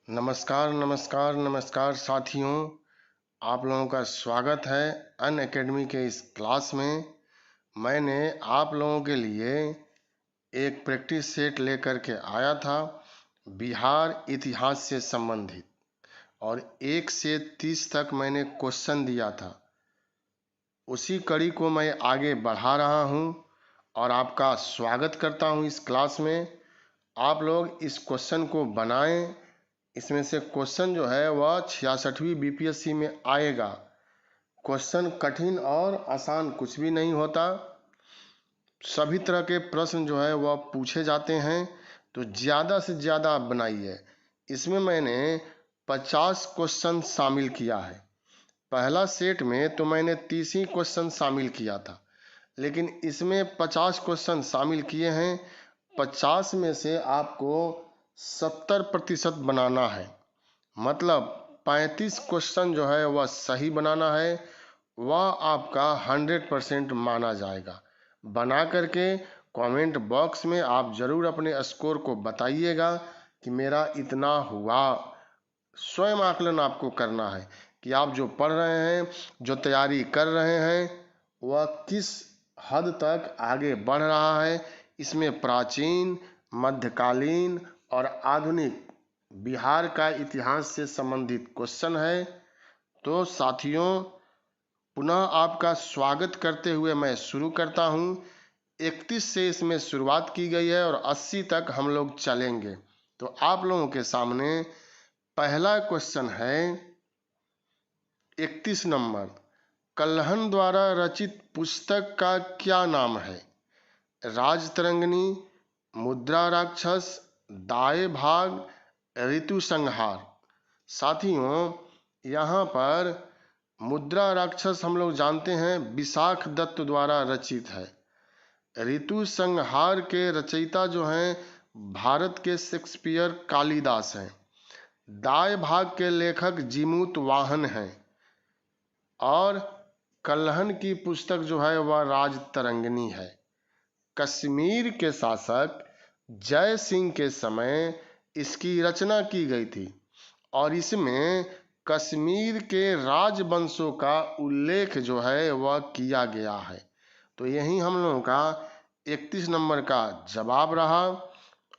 नमस्कार नमस्कार नमस्कार साथियों, आप लोगों का स्वागत है अनअकैडमी के इस क्लास में। मैंने आप लोगों के लिए एक प्रैक्टिस सेट लेकर के आया था बिहार इतिहास से संबंधित, और 1 से 30 तक मैंने क्वेश्चन दिया था। उसी कड़ी को मैं आगे बढ़ा रहा हूं और आपका स्वागत करता हूं इस क्लास में। आप लोग इस क्वेश्चन को बनाएं। इसमें से क्वेश्चन जो है वह 66वीं बीपीएससी में आएगा। क्वेश्चन कठिन और आसान कुछ भी नहीं होता, सभी तरह के प्रश्न जो है वह पूछे जाते हैं, तो ज़्यादा से ज़्यादा आप बनाइए। इसमें मैंने 50 क्वेश्चन शामिल किया है। पहला सेट में तो मैंने 30 ही क्वेश्चन शामिल किया था, लेकिन इसमें 50 क्वेश्चन शामिल किए हैं। 50 में से आपको 70% बनाना है, मतलब 35 क्वेश्चन जो है वह सही बनाना है, वह आपका 100% माना जाएगा। बना करके कमेंट बॉक्स में आप ज़रूर अपने स्कोर को बताइएगा कि मेरा इतना हुआ। स्वयं आकलन आपको करना है कि आप जो पढ़ रहे हैं, जो तैयारी कर रहे हैं, वह किस हद तक आगे बढ़ रहा है। इसमें प्राचीन, मध्यकालीन और आधुनिक बिहार का इतिहास से संबंधित क्वेश्चन है। तो साथियों, पुनः आपका स्वागत करते हुए मैं शुरू करता हूं। 31 से इसमें शुरुआत की गई है और 80 तक हम लोग चलेंगे। तो आप लोगों के सामने पहला क्वेश्चन है 31 नंबर। कल्हन द्वारा रचित पुस्तक का क्या नाम है? राजतरंगिणी, मुद्रा राक्षस, दाए भाग, ऋतु संहार। साथियों, यहाँ पर मुद्रा राक्षस हम लोग जानते हैं विशाख दत्त द्वारा रचित है। ऋतु संहार के रचयिता जो हैं भारत के शेक्सपियर कालिदास हैं। दाए भाग के लेखक जीमूत वाहन हैं और कल्हन की पुस्तक जो है वह राजतरंगिणी है। कश्मीर के शासक जय सिंह के समय इसकी रचना की गई थी और इसमें कश्मीर के राजवंशों का उल्लेख जो है वह किया गया है। तो यही हम लोगों का 31 नंबर का जवाब रहा।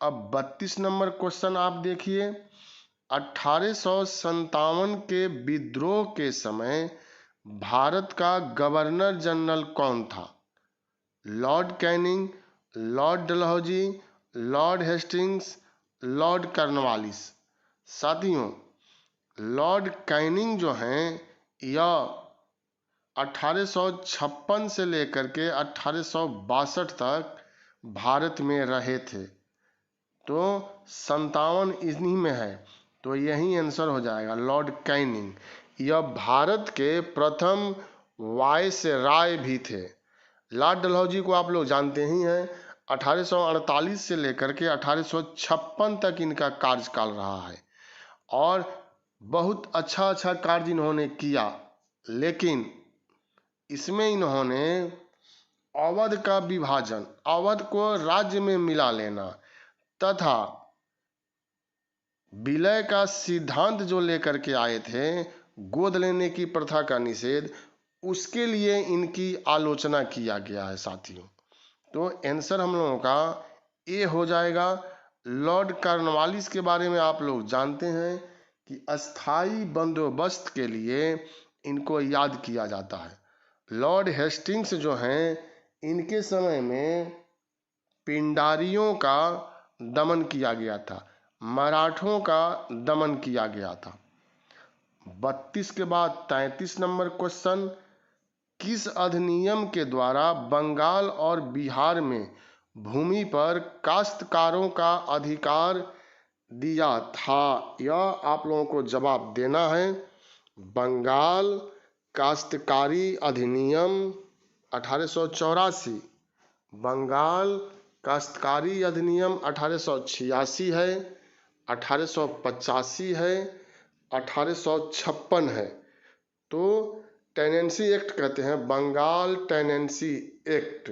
अब 32 नंबर क्वेश्चन आप देखिए। 1857 के विद्रोह के समय भारत का गवर्नर जनरल कौन था? Lord Canning, Lord Dalhousie, Lord Hastings, Lord Cornwallis. साथियों, लॉर्ड कैनिंग जो हैं यह 1856 से लेकर के 1862 तक भारत में रहे थे। तो 57 इन्हीं में है, तो यही आंसर हो जाएगा लॉर्ड कैनिंग। यह भारत के प्रथम वायसराय भी थे। लॉर्ड डलहौजी को आप लोग जानते ही हैं, 1848 से लेकर के 1856 तक इनका कार्यकाल रहा है और बहुत अच्छा कार्य इन्होंने किया। लेकिन इसमें इन्होंने अवध का विभाजन, अवध को राज्य में मिला लेना तथा विलय का सिद्धांत जो लेकर के आए थे, गोद लेने की प्रथा का निषेध, उसके लिए इनकी आलोचना किया गया है साथियों। तो आंसर हम लोगों का ए हो जाएगा। लॉर्ड कॉर्नवालिस के बारे में आप लोग जानते हैं कि अस्थाई बंदोबस्त के लिए इनको याद किया जाता है। लॉर्ड हेस्टिंग्स जो हैं, इनके समय में पिंडारियों का दमन किया गया था, मराठों का दमन किया गया था। 32 के बाद 33 नंबर क्वेश्चन। किस अधिनियम के द्वारा बंगाल और बिहार में भूमि पर काश्तकारों का अधिकार दिया था? यह आप लोगों को जवाब देना है। बंगाल काश्तकारी अधिनियम 1884, बंगाल काश्तकारी अधिनियम 1886 है, 1885 है, 1856 है। तो टेनेंसी एक्ट कहते हैं, बंगाल टेनेंसी एक्ट।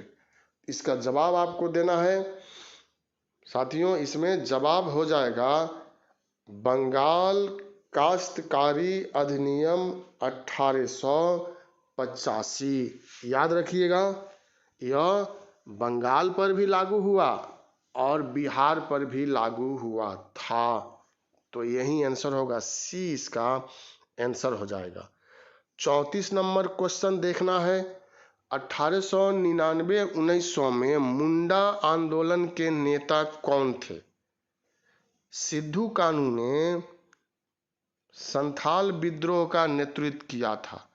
इसका जवाब आपको देना है साथियों। इसमें जवाब हो जाएगा बंगाल काश्तकारी अधिनियम 1885। याद रखिएगा, यह बंगाल पर भी लागू हुआ और बिहार पर भी लागू हुआ था। तो यही आंसर होगा, सी इसका आंसर हो जाएगा। 34 नंबर क्वेश्चन देखना है। 1899-1900 में मुंडा आंदोलन के नेता कौन थे? सिद्धू कान्हू ने संथाल विद्रोह का नेतृत्व किया था।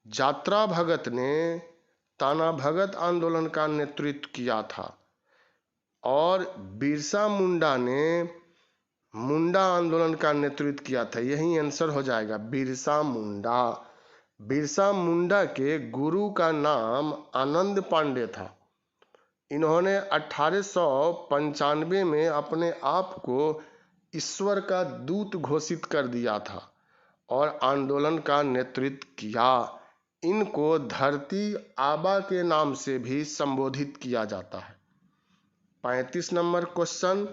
जात्रा भगत ने ताना भगत आंदोलन का नेतृत्व किया था और बिरसा मुंडा ने मुंडा आंदोलन का नेतृत्व किया था। यही आंसर हो जाएगा, बिरसा मुंडा। बिरसा मुंडा के गुरु का नाम आनंद पांडे था। इन्होंने 1895 में अपने आप को ईश्वर का दूत घोषित कर दिया था और आंदोलन का नेतृत्व किया। इनको धरती आबा के नाम से भी संबोधित किया जाता है। 35 नंबर क्वेश्चन।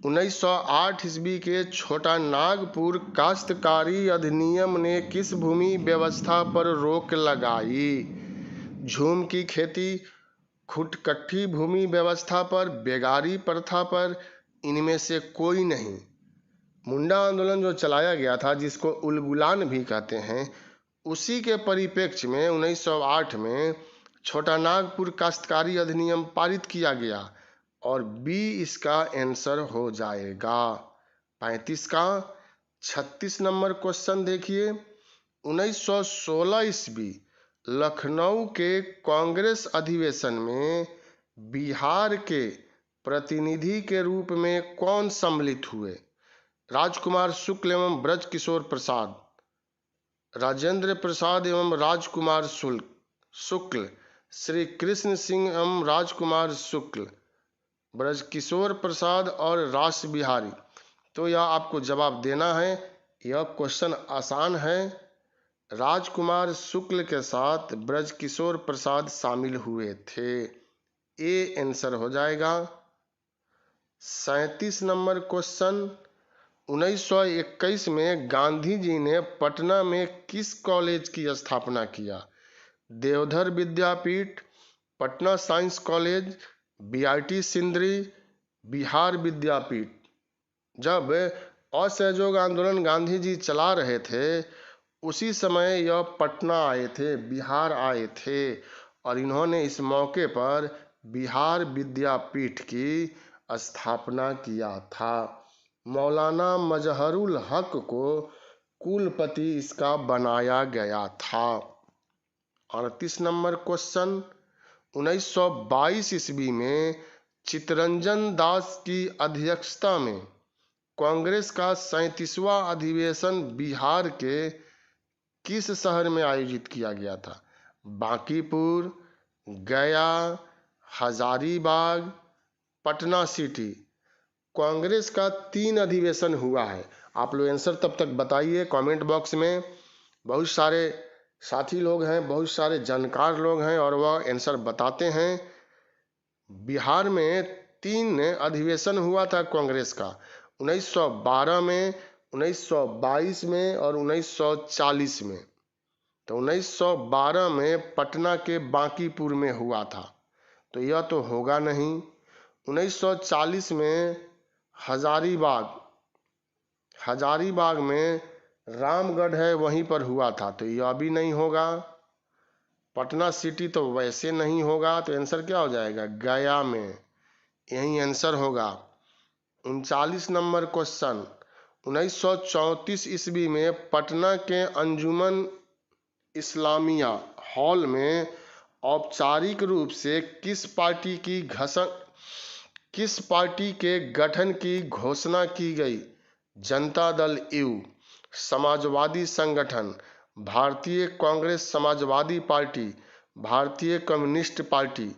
1908 ईस्वी के छोटा नागपुर काश्तकारी अधिनियम ने किस भूमि व्यवस्था पर रोक लगाई? झूम की खेती, खुटकट्ठी भूमि व्यवस्था पर, बेगारी प्रथा पर, इनमें से कोई नहीं। मुंडा आंदोलन जो चलाया गया था, जिसको उलगुलान भी कहते हैं, उसी के परिप्रेक्ष्य में 1908 में छोटा नागपुर काश्तकारी अधिनियम पारित किया गया और बी इसका आंसर हो जाएगा 35 का। 36 नंबर क्वेश्चन देखिए। 1916 ईस्वी लखनऊ के कांग्रेस अधिवेशन में बिहार के प्रतिनिधि के रूप में कौन सम्मिलित हुए? राजकुमार शुक्ल एवं ब्रज किशोर प्रसाद, राजेंद्र प्रसाद एवं राजकुमार शुक्ल, श्री कृष्ण सिंह एवं राजकुमार शुक्ल, ब्रज किशोर प्रसाद और रास बिहारी। तो यह आपको जवाब देना है। यह क्वेश्चन आसान है। राजकुमार शुक्ल के साथ ब्रज किशोर प्रसाद शामिल हुए थे। ए आंसर हो जाएगा। 37 नंबर क्वेश्चन। 1921 में गांधी जी ने पटना में किस कॉलेज की स्थापना किया? Deoghar Vidyapeeth, Patna science college, BIT Sindri, Bihar Vidyapeeth. जब असहयोग आंदोलन गांधी जी चला रहे थे, उसी समय यह पटना आए थे, बिहार आए थे और इन्होंने इस मौके पर बिहार विद्यापीठ की स्थापना किया था। मौलाना मजहरुल हक को कुलपति इसका बनाया गया था। 38 नंबर क्वेश्चन। 1922 ईस्वी में चित्तरंजन दास की अध्यक्षता में कांग्रेस का 37वां अधिवेशन बिहार के किस शहर में आयोजित किया गया था? बांकीपुर, गया, हजारीबाग, पटना सिटी। कांग्रेस का 3 अधिवेशन हुआ है। आप लोग आंसर तब तक बताइए कमेंट बॉक्स में। बहुत सारे साथी लोग हैं, बहुत सारे जानकार लोग हैं और वह आंसर बताते हैं। बिहार में 3 अधिवेशन हुआ था कांग्रेस का, 1912 में, 1922 में और 1940 में। तो 1912 में पटना के बांकीपुर में हुआ था, तो यह तो होगा नहीं। 1940 में हजारीबाग में रामगढ़ है, वहीं पर हुआ था, तो यह भी नहीं होगा। पटना सिटी तो वैसे नहीं होगा, तो आंसर क्या हो जाएगा? गया में। यही आंसर होगा। 39 नंबर क्वेश्चन। 1934 ईस्वी में पटना के अंजुमन इस्लामिया हॉल में औपचारिक रूप से किस पार्टी के गठन की घोषणा की गई? जनता दल यू, समाजवादी संगठन, भारतीय कांग्रेस समाजवादी पार्टी, भारतीय कम्युनिस्ट पार्टी।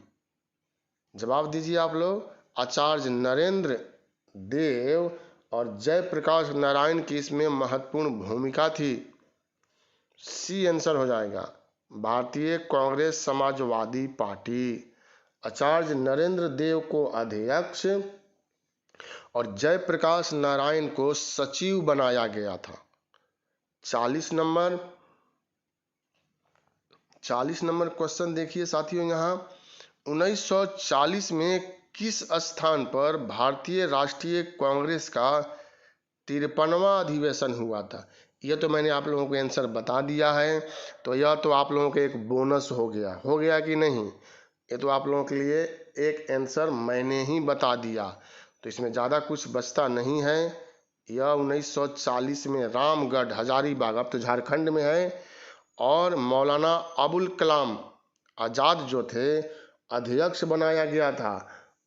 जवाब दीजिए आप लोग। आचार्य नरेंद्र देव और जयप्रकाश नारायण की इसमें महत्वपूर्ण भूमिका थी। सी आंसर हो जाएगा, भारतीय कांग्रेस समाजवादी पार्टी। आचार्य नरेंद्र देव को अध्यक्ष और जयप्रकाश नारायण को सचिव बनाया गया था। 40 नंबर क्वेश्चन देखिए साथियों, यहाँ 1940 में किस स्थान पर भारतीय राष्ट्रीय कांग्रेस का 53वां अधिवेशन हुआ था? यह तो मैंने आप लोगों को आंसर बता दिया है, तो यह तो आप लोगों को एक बोनस हो गया कि नहीं? ये तो आप लोगों के लिए एक आंसर मैंने ही बता दिया, तो इसमें ज़्यादा कुछ बचता नहीं है। यह 1940 में रामगढ़ हजारीबाग, अब तो झारखंड में है, और मौलाना अबुल कलाम आज़ाद जो थे अध्यक्ष बनाया गया था,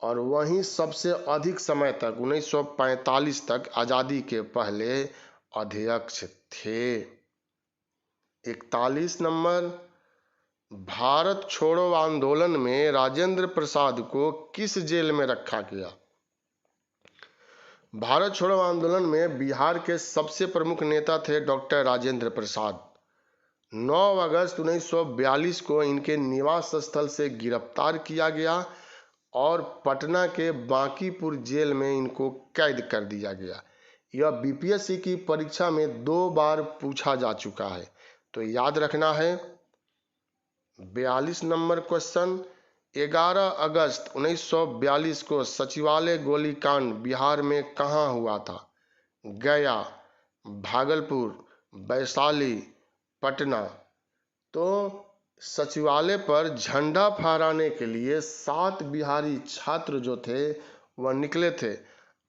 और वहीं सबसे अधिक समय तक 1945 तक आज़ादी के पहले अध्यक्ष थे। 41 नंबर, भारत छोड़ो आंदोलन में राजेंद्र प्रसाद को किस जेल में रखा गया? भारत छोड़ो आंदोलन में बिहार के सबसे प्रमुख नेता थे डॉक्टर राजेंद्र प्रसाद। 9 अगस्त 1942 को इनके निवास स्थल से गिरफ्तार किया गया और पटना के बांकीपुर जेल में इनको कैद कर दिया गया। यह बीपीएससी की परीक्षा में 2 बार पूछा जा चुका है, तो याद रखना है। 42 नंबर क्वेश्चन, 11 अगस्त 1942 को सचिवालय गोलीकांड बिहार में कहाँ हुआ था? गया, भागलपुर, वैशाली, पटना। तो सचिवालय पर झंडा फहराने के लिए 7 बिहारी छात्र जो थे वह निकले थे,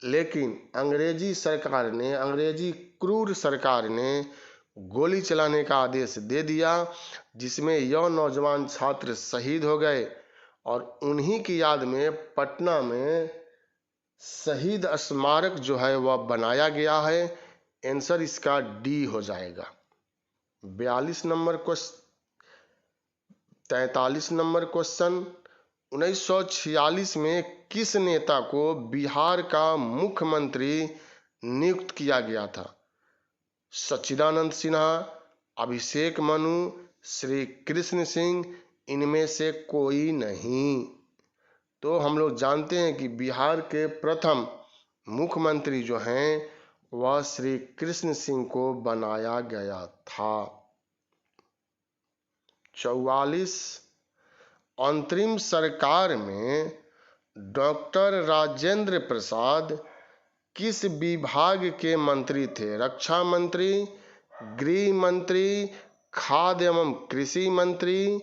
लेकिन अंग्रेजी क्रूर सरकार ने गोली चलाने का आदेश दे दिया, जिसमें यह नौजवान छात्र शहीद हो गए, और उन्हीं की याद में पटना में शहीद स्मारक जो है वह बनाया गया है। आंसर इसका डी हो जाएगा। 43 नंबर 43 नंबर क्वेश्चन, 1946 में किस नेता को बिहार का मुख्यमंत्री नियुक्त किया गया था? सच्चिदानंद सिन्हा, अभिषेक मनु, श्री कृष्ण सिंह, इनमें से कोई नहीं। तो हम लोग जानते हैं कि बिहार के प्रथम मुख्यमंत्री जो हैं वह श्री कृष्ण सिंह को बनाया गया था। 44, अंतरिम सरकार में डॉक्टर राजेंद्र प्रसाद किस विभाग के मंत्री थे? रक्षा मंत्री, गृह मंत्री, खाद्य एवं कृषि मंत्री,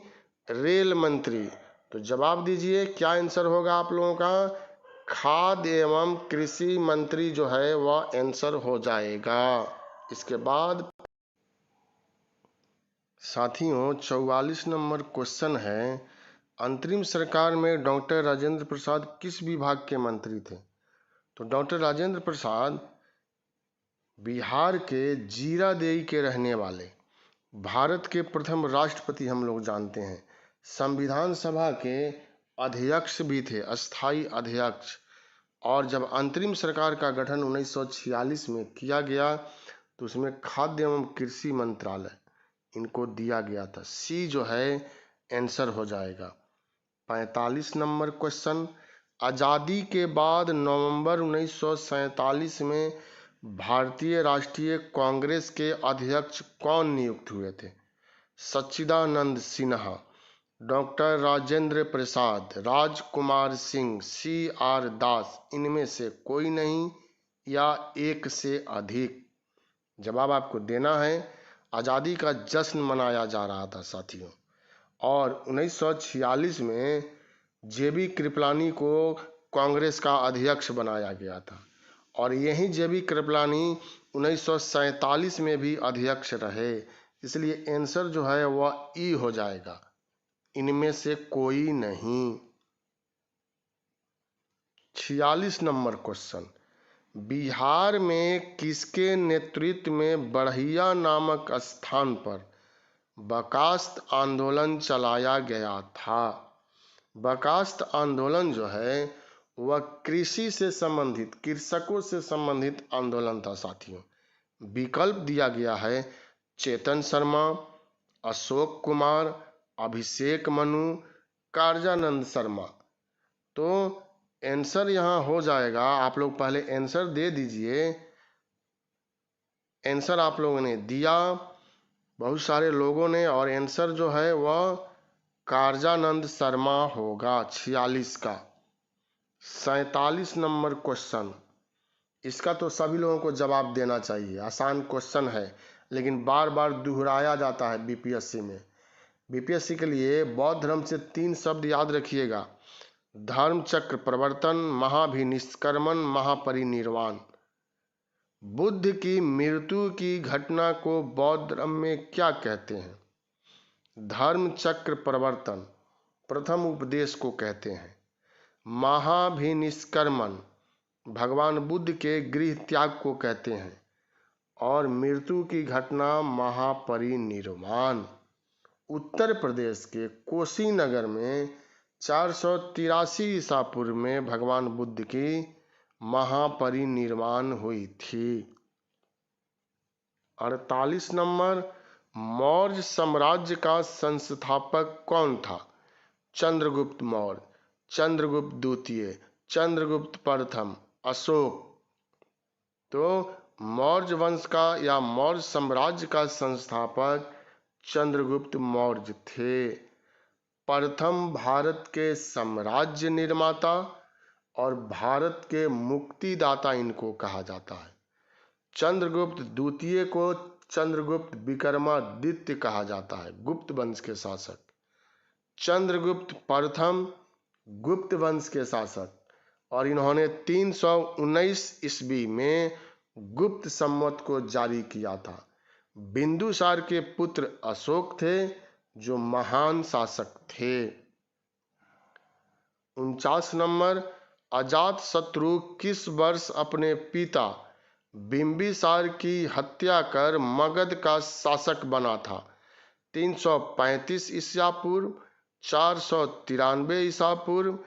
रेल मंत्री? तो जवाब दीजिए, क्या आंसर होगा आप लोगों का? खाद्य एवं कृषि मंत्री जो है वह आंसर हो जाएगा। इसके बाद साथियों 44 नंबर क्वेश्चन है, अंतरिम सरकार में डॉक्टर राजेंद्र प्रसाद किस विभाग के मंत्री थे? तो डॉक्टर राजेंद्र प्रसाद बिहार के जीरादेई के रहने वाले भारत के प्रथम राष्ट्रपति हम लोग जानते हैं। संविधान सभा के अध्यक्ष भी थे, अस्थाई अध्यक्ष। और जब अंतरिम सरकार का गठन 1946 में किया गया तो उसमें खाद्य एवं कृषि मंत्रालय इनको दिया गया था। सी जो है आंसर हो जाएगा। 45 नंबर क्वेश्चन, आज़ादी के बाद नवंबर 1947 में भारतीय राष्ट्रीय कांग्रेस के अध्यक्ष कौन नियुक्त हुए थे? सच्चिदानंद सिन्हा, डॉक्टर राजेंद्र प्रसाद, राजकुमार सिंह, CR दास, इनमें से कोई नहीं या एक से अधिक? जवाब आपको देना है। आज़ादी का जश्न मनाया जा रहा था साथियों, और 1946 में JB कृपलानी को कांग्रेस का अध्यक्ष बनाया गया था, और यही JB कृपलानी 1947 में भी अध्यक्ष रहे, इसलिए आंसर जो है वह ई हो जाएगा, इनमें से कोई नहीं। 46 नंबर क्वेश्चन, बिहार में किसके नेतृत्व में बढ़िया नामक स्थान पर बर्खास्त आंदोलन चलाया गया था? बर्खास्त आंदोलन जो है वह कृषि से संबंधित, कृषकों से संबंधित आंदोलन था साथियों। विकल्प दिया गया है चेतन शर्मा, अशोक कुमार, अभिषेक मनु, कार्यानंद शर्मा। तो आंसर यहाँ हो जाएगा, आप लोग पहले आंसर दे दीजिए। आंसर आप लोगों ने दिया, बहुत सारे लोगों ने, और आंसर जो है वह कारजानंद शर्मा होगा 46 का। 47 नंबर क्वेश्चन, इसका तो सभी लोगों को जवाब देना चाहिए, आसान क्वेश्चन है लेकिन बार बार दोहराया जाता है बीपीएससी में। बीपीएससी के लिए बौद्ध धर्म से 3 शब्द याद रखिएगा: धर्म चक्र प्रवर्तन, महाभिनिष्क्रमण, महापरिनिर्वाण। बुद्ध की मृत्यु की घटना को बौद्ध धर्म में क्या कहते हैं? धर्म चक्र प्रवर्तन, प्रथम उपदेश को कहते हैं। महाभिनिष्क्रमण, भगवान बुद्ध के गृह त्याग को कहते हैं। और मृत्यु की घटना महापरिनिर्वाण। उत्तर प्रदेश के कुशीनगर में 483 ईसा पूर्व में भगवान बुद्ध की महापरिनिर्वाण हुई थी। 48 नंबर, मौर्य साम्राज्य का संस्थापक कौन था? चंद्रगुप्त मौर्य, चंद्रगुप्त द्वितीय, चंद्रगुप्त प्रथम, अशोक। तो मौर्य वंश का या मौर्य साम्राज्य का संस्थापक चंद्रगुप्त मौर्य थे। प्रथम भारत के साम्राज्य निर्माता और भारत के मुक्तिदाता इनको कहा जाता है। चंद्रगुप्त द्वितीय को चंद्रगुप्त विक्रमादित्य कहा जाता है, गुप्त वंश के शासक। चंद्रगुप्त प्रथम गुप्त वंश के शासक, और इन्होंने 319 ईस्वी में गुप्त संवत को जारी किया था। बिंदुसार के पुत्र अशोक थे जो महान शासक थे। 49 नंबर, अजातशत्रु किस वर्ष अपने पिता बिंबिसार की हत्या कर मगध का शासक बना था? 335 ईसा पूर्व, 493 ईसा पूर्व,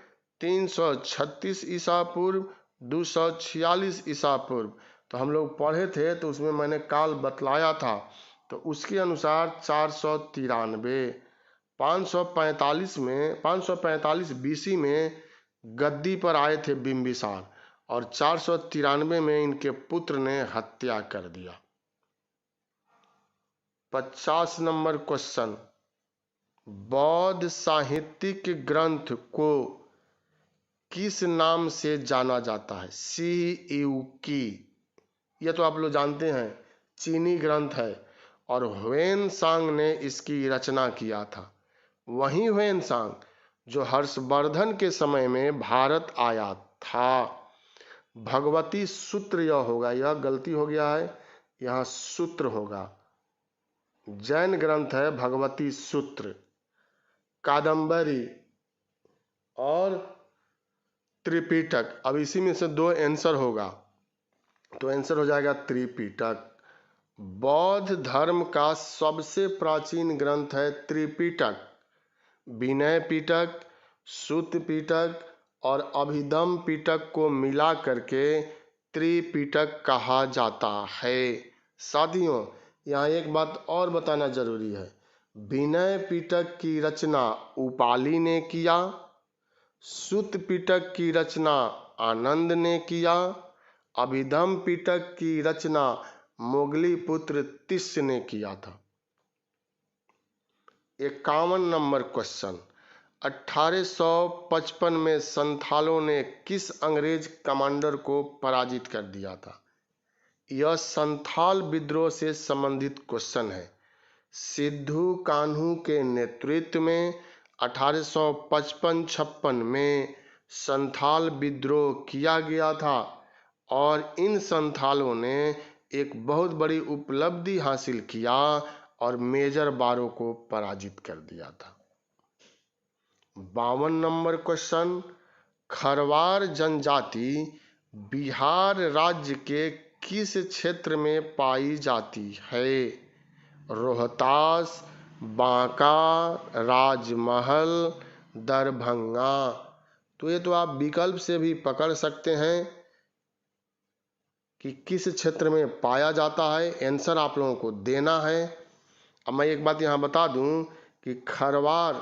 336 ईसा पूर्व, 246 ईसा पूर्व। तो हम लोग पढ़े थे तो उसमें मैंने काल बतलाया था, तो उसके अनुसार 493। 545 बीसी में गद्दी पर आए थे बिंबिसार, और 493 में इनके पुत्र ने हत्या कर दिया। 50 नंबर क्वेश्चन, बौद्ध साहित्यिक ग्रंथ को किस नाम से जाना जाता है? सियुकी, यह तो आप लोग जानते हैं, चीनी ग्रंथ है, और ह्वेनसांग ने इसकी रचना किया था। वही ह्वेनसांग जो हर्षवर्धन के समय में भारत आया था। भगवती सूत्र यह होगा, यह गलती हो गया है, यहाँ सूत्र होगा। जैन ग्रंथ है भगवती सूत्र, कादंबरी और त्रिपिटक। अब इसी में से 2 आंसर होगा, तो आंसर हो जाएगा त्रिपिटक। बौद्ध धर्म का सबसे प्राचीन ग्रंथ है त्रिपिटक। विनय पिटक, सूत पिटक और अभिधम पिटक को मिला करके त्रिपिटक कहा जाता है। साथियों, यहाँ एक बात और बताना जरूरी है, विनय पिटक की रचना उपाली ने किया, सूत पिटक की रचना आनंद ने किया, अभिधम पिटक की रचना मोगली पुत्र तिस्य ने किया था। 51 नंबर क्वेश्चन, 1855 में संथालों ने किस अंग्रेज कमांडर को पराजित कर दिया था? यह संथाल विद्रोह से संबंधित क्वेश्चन है। सिद्धू कान्हू के नेतृत्व में 1855-56 में संथाल विद्रोह किया गया था, और इन संथालों ने एक बहुत बड़ी उपलब्धि हासिल किया और मेजर बारो को पराजित कर दिया था। 52 नंबर क्वेश्चन, खरवार जनजाति बिहार राज्य के किस क्षेत्र में पाई जाती है? रोहतास, बांका, राजमहल, दरभंगा। तो ये तो आप विकल्प से भी पकड़ सकते हैं कि किस क्षेत्र में पाया जाता है, आंसर आप लोगों को देना है। अब मैं एक बात यहाँ बता दूं कि खरवार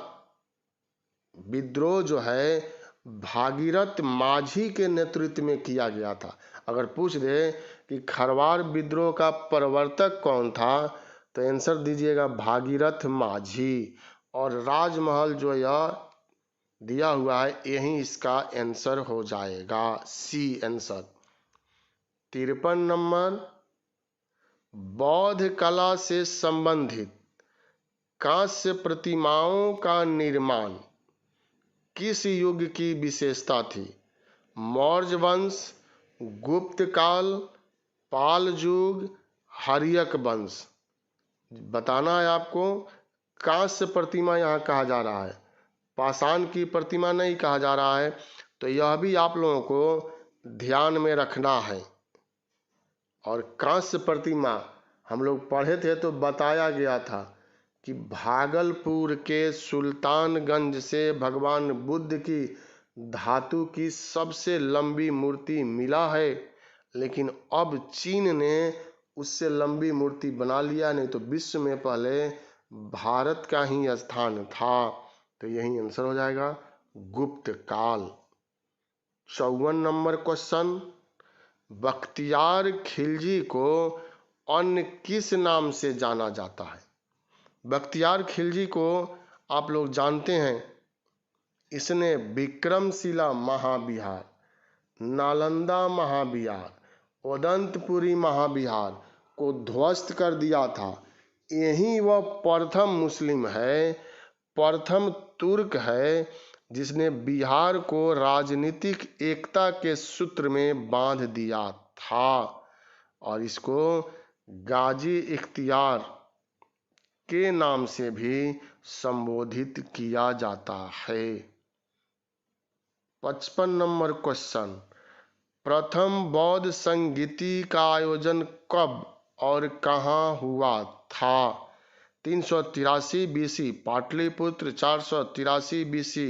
विद्रोह जो है भागीरथ माझी के नेतृत्व में किया गया था। अगर पूछ दे कि खरवार विद्रोह का प्रवर्तक कौन था तो आंसर दीजिएगा भागीरथ माझी। और राजमहल जो यह दिया हुआ है यही इसका आंसर हो जाएगा, सी आंसर। 53 नंबर, बौद्ध कला से संबंधित कांस्य प्रतिमाओं का निर्माण किस युग की विशेषता थी? मौर्य वंश, गुप्त काल, पाल युग, हर्यक वंश। बताना है आपको। कांस्य प्रतिमा यहाँ कहा जा रहा है, पाषाण की प्रतिमा नहीं कहा जा रहा है, तो यह भी आप लोगों को ध्यान में रखना है। और कांस्य प्रतिमा हम लोग पढ़े थे तो बताया गया था कि भागलपुर के सुल्तानगंज से भगवान बुद्ध की धातु की सबसे लंबी मूर्ति मिला है, लेकिन अब चीन ने उससे लंबी मूर्ति बना लिया, नहीं तो विश्व में पहले भारत का ही स्थान था। तो यही आंसर हो जाएगा गुप्त काल। 54 नंबर क्वेश्चन, बख्तियार खिलजी को अन्य किस नाम से जाना जाता है? बख्तियार खिलजी को आप लोग जानते हैं, इसने विक्रमशिला महाविहार, नालंदा महाविहार, उदंतपुरी महाविहार को ध्वस्त कर दिया था। यही वह प्रथम मुस्लिम है, प्रथम तुर्क है जिसने बिहार को राजनीतिक एकता के सूत्र में बांध दिया था। और इसको गाजी इख्तियार के नाम से भी संबोधित किया जाता है। 55 नंबर क्वेश्चन, प्रथम बौद्ध संगीति का आयोजन कब और कहाँ हुआ था? 383 BC Pataliputra, 483 BC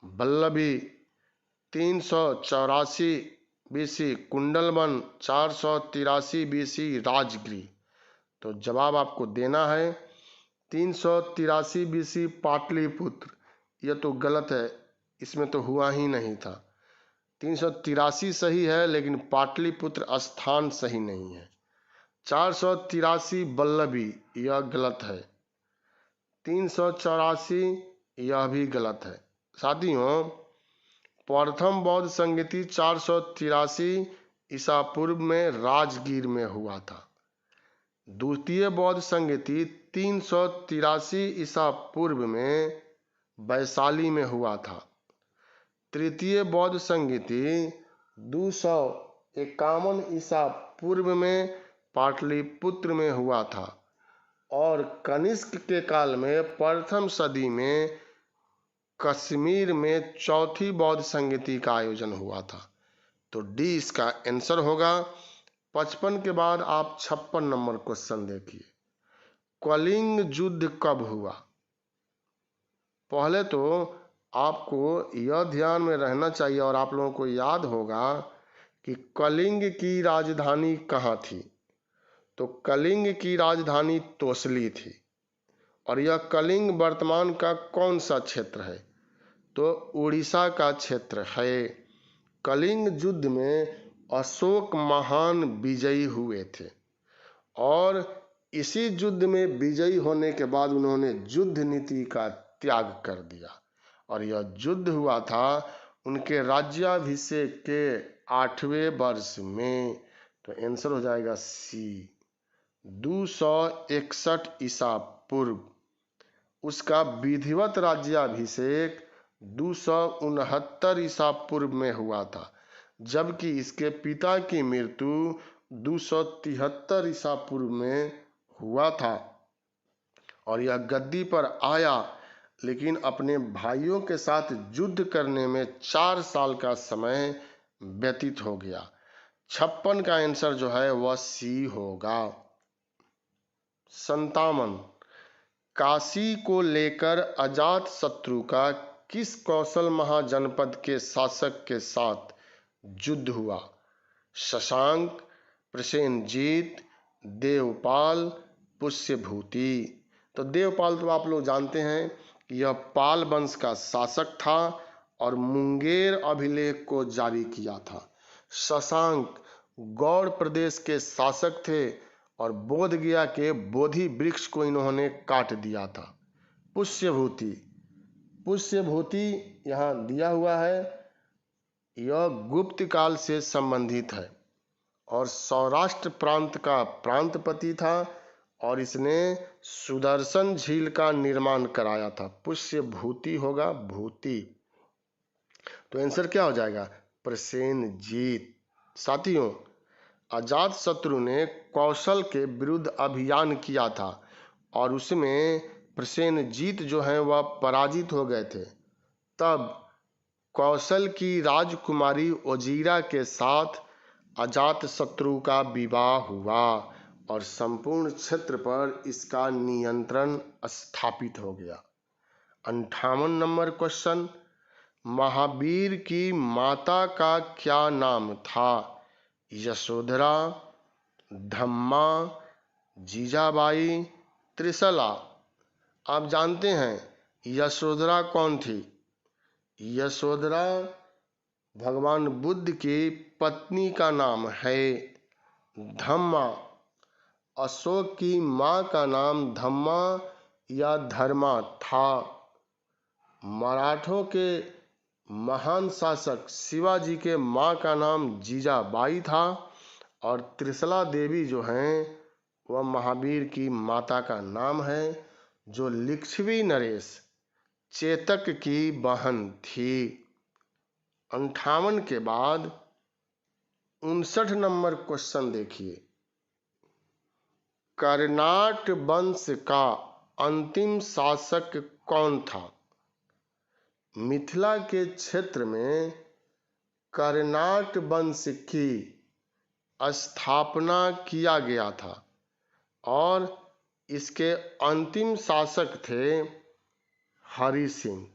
Vallabhi, 384 BC Kundalvan, 483 BC Rajagiri. तो जवाब आपको देना है 383 बीसी पाटलिपुत्र। यह तो गलत है, इसमें तो हुआ ही नहीं था। 383 सही है लेकिन पाटलिपुत्र स्थान सही नहीं है। 483 वल्लभी यह गलत है। 384 यह भी गलत है। साथियों, प्रथम बौद्ध संगीति 483 ईसा पूर्व में राजगीर में हुआ था। द्वितीय बौद्ध संगीति 383 ईसा पूर्व में वैशाली में हुआ था। तृतीय बौद्ध संगीति 251 ईसा पूर्व में पाटलिपुत्र में हुआ था। और कनिष्क के काल में प्रथम सदी में कश्मीर में चौथी बौद्ध संगीति का आयोजन हुआ था। तो डी इसका आंसर होगा। 55 के बाद आप 56 नंबर क्वेश्चन देखिए, कलिंग युद्ध कब हुआ? पहले तो आपको यह ध्यान में रहना चाहिए और आप लोगों को याद होगा कि कलिंग की राजधानी कहाँ थी। तो कलिंग की राजधानी तोसली थी। और यह कलिंग वर्तमान का कौन सा क्षेत्र है? तो उड़ीसा का क्षेत्र है। कलिंग युद्ध में अशोक महान विजयी हुए थे और इसी युद्ध में विजयी होने के बाद उन्होंने युद्ध नीति का त्याग कर दिया। और यह युद्ध हुआ था उनके राज्याभिषेक के 8वें वर्ष में। तो आंसर हो जाएगा सी, 261 ईसा पूर्व। उसका विधिवत राज्याभिषेक 269 ईसा पूर्व में हुआ था, जबकि इसके पिता की मृत्यु 273 ईसा पूर्व में हुआ था। और यह गद्दी पर आया लेकिन अपने भाइयों के साथ युद्ध करने में 4 साल का समय व्यतीत हो गया। 56 का आंसर जो है वह सी होगा। 57, काशी को लेकर अजात शत्रु का किस कौशल महाजनपद के शासक के साथ युद्ध हुआ? शशांक, प्रसेनजीत, देवपाल, पुष्यभूति। तो देवपाल तो आप लोग जानते हैं कि यह पाल वंश का शासक था और मुंगेर अभिलेख को जारी किया था। शशांक गौड़ प्रदेश के शासक थे और बोध गया के बोधि वृक्ष को इन्होंने काट दिया था। पुष्यभूति, पुष्यभूति यहाँ दिया हुआ है, यह गुप्त काल से संबंधित है और सौराष्ट्र प्रांत का प्रांतपति था और इसने सुदर्शन झील का निर्माण कराया था। पुष्यभूति होगा भूति, तो आंसर क्या हो जाएगा? प्रसेनजीत। साथियों, अजातशत्रु ने कौशल के विरुद्ध अभियान किया था और उसमें प्रसेनजीत जो है वह पराजित हो गए थे। तब कौशल की राजकुमारी ओजीरा के साथ अजातशत्रु का विवाह हुआ और संपूर्ण क्षेत्र पर इसका नियंत्रण स्थापित हो गया। 58 नंबर क्वेश्चन, महावीर की माता का क्या नाम था? यशोधरा, धम्मा, जीजाबाई, त्रिशला। आप जानते हैं यशोधरा कौन थी? यशोधरा भगवान बुद्ध की पत्नी का नाम है। धम्मा, अशोक की माँ का नाम धम्मा या धर्मा था। मराठों के महान शासक शिवाजी के माँ का नाम जीजाबाई था और त्रिशला देवी जो हैं वह महावीर की माता का नाम है, जो लिच्छवी नरेश चेतक की बहन थी। 58 के बाद 59 नंबर क्वेश्चन देखिए, कर्नाट वंश का अंतिम शासक कौन था? मिथिला के क्षेत्र में कर्नाट वंश की स्थापना किया गया था और इसके अंतिम शासक थे हरि सिंह।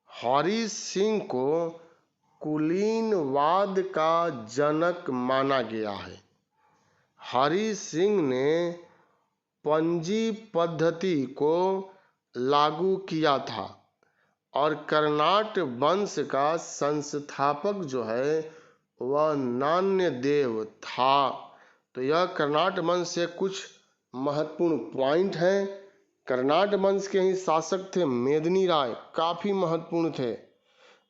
हरि सिंह को कुलीनवाद का जनक माना गया है। हरि सिंह ने पंजी पद्धति को लागू किया था और कर्नाट वंश का संस्थापक जो है वह नान्यदेव था। तो यह कर्नाट वंश से कुछ महत्वपूर्ण पॉइंट हैं। कर्नाट वंश के ही शासक थे मेदिनी राय, काफी महत्वपूर्ण थे,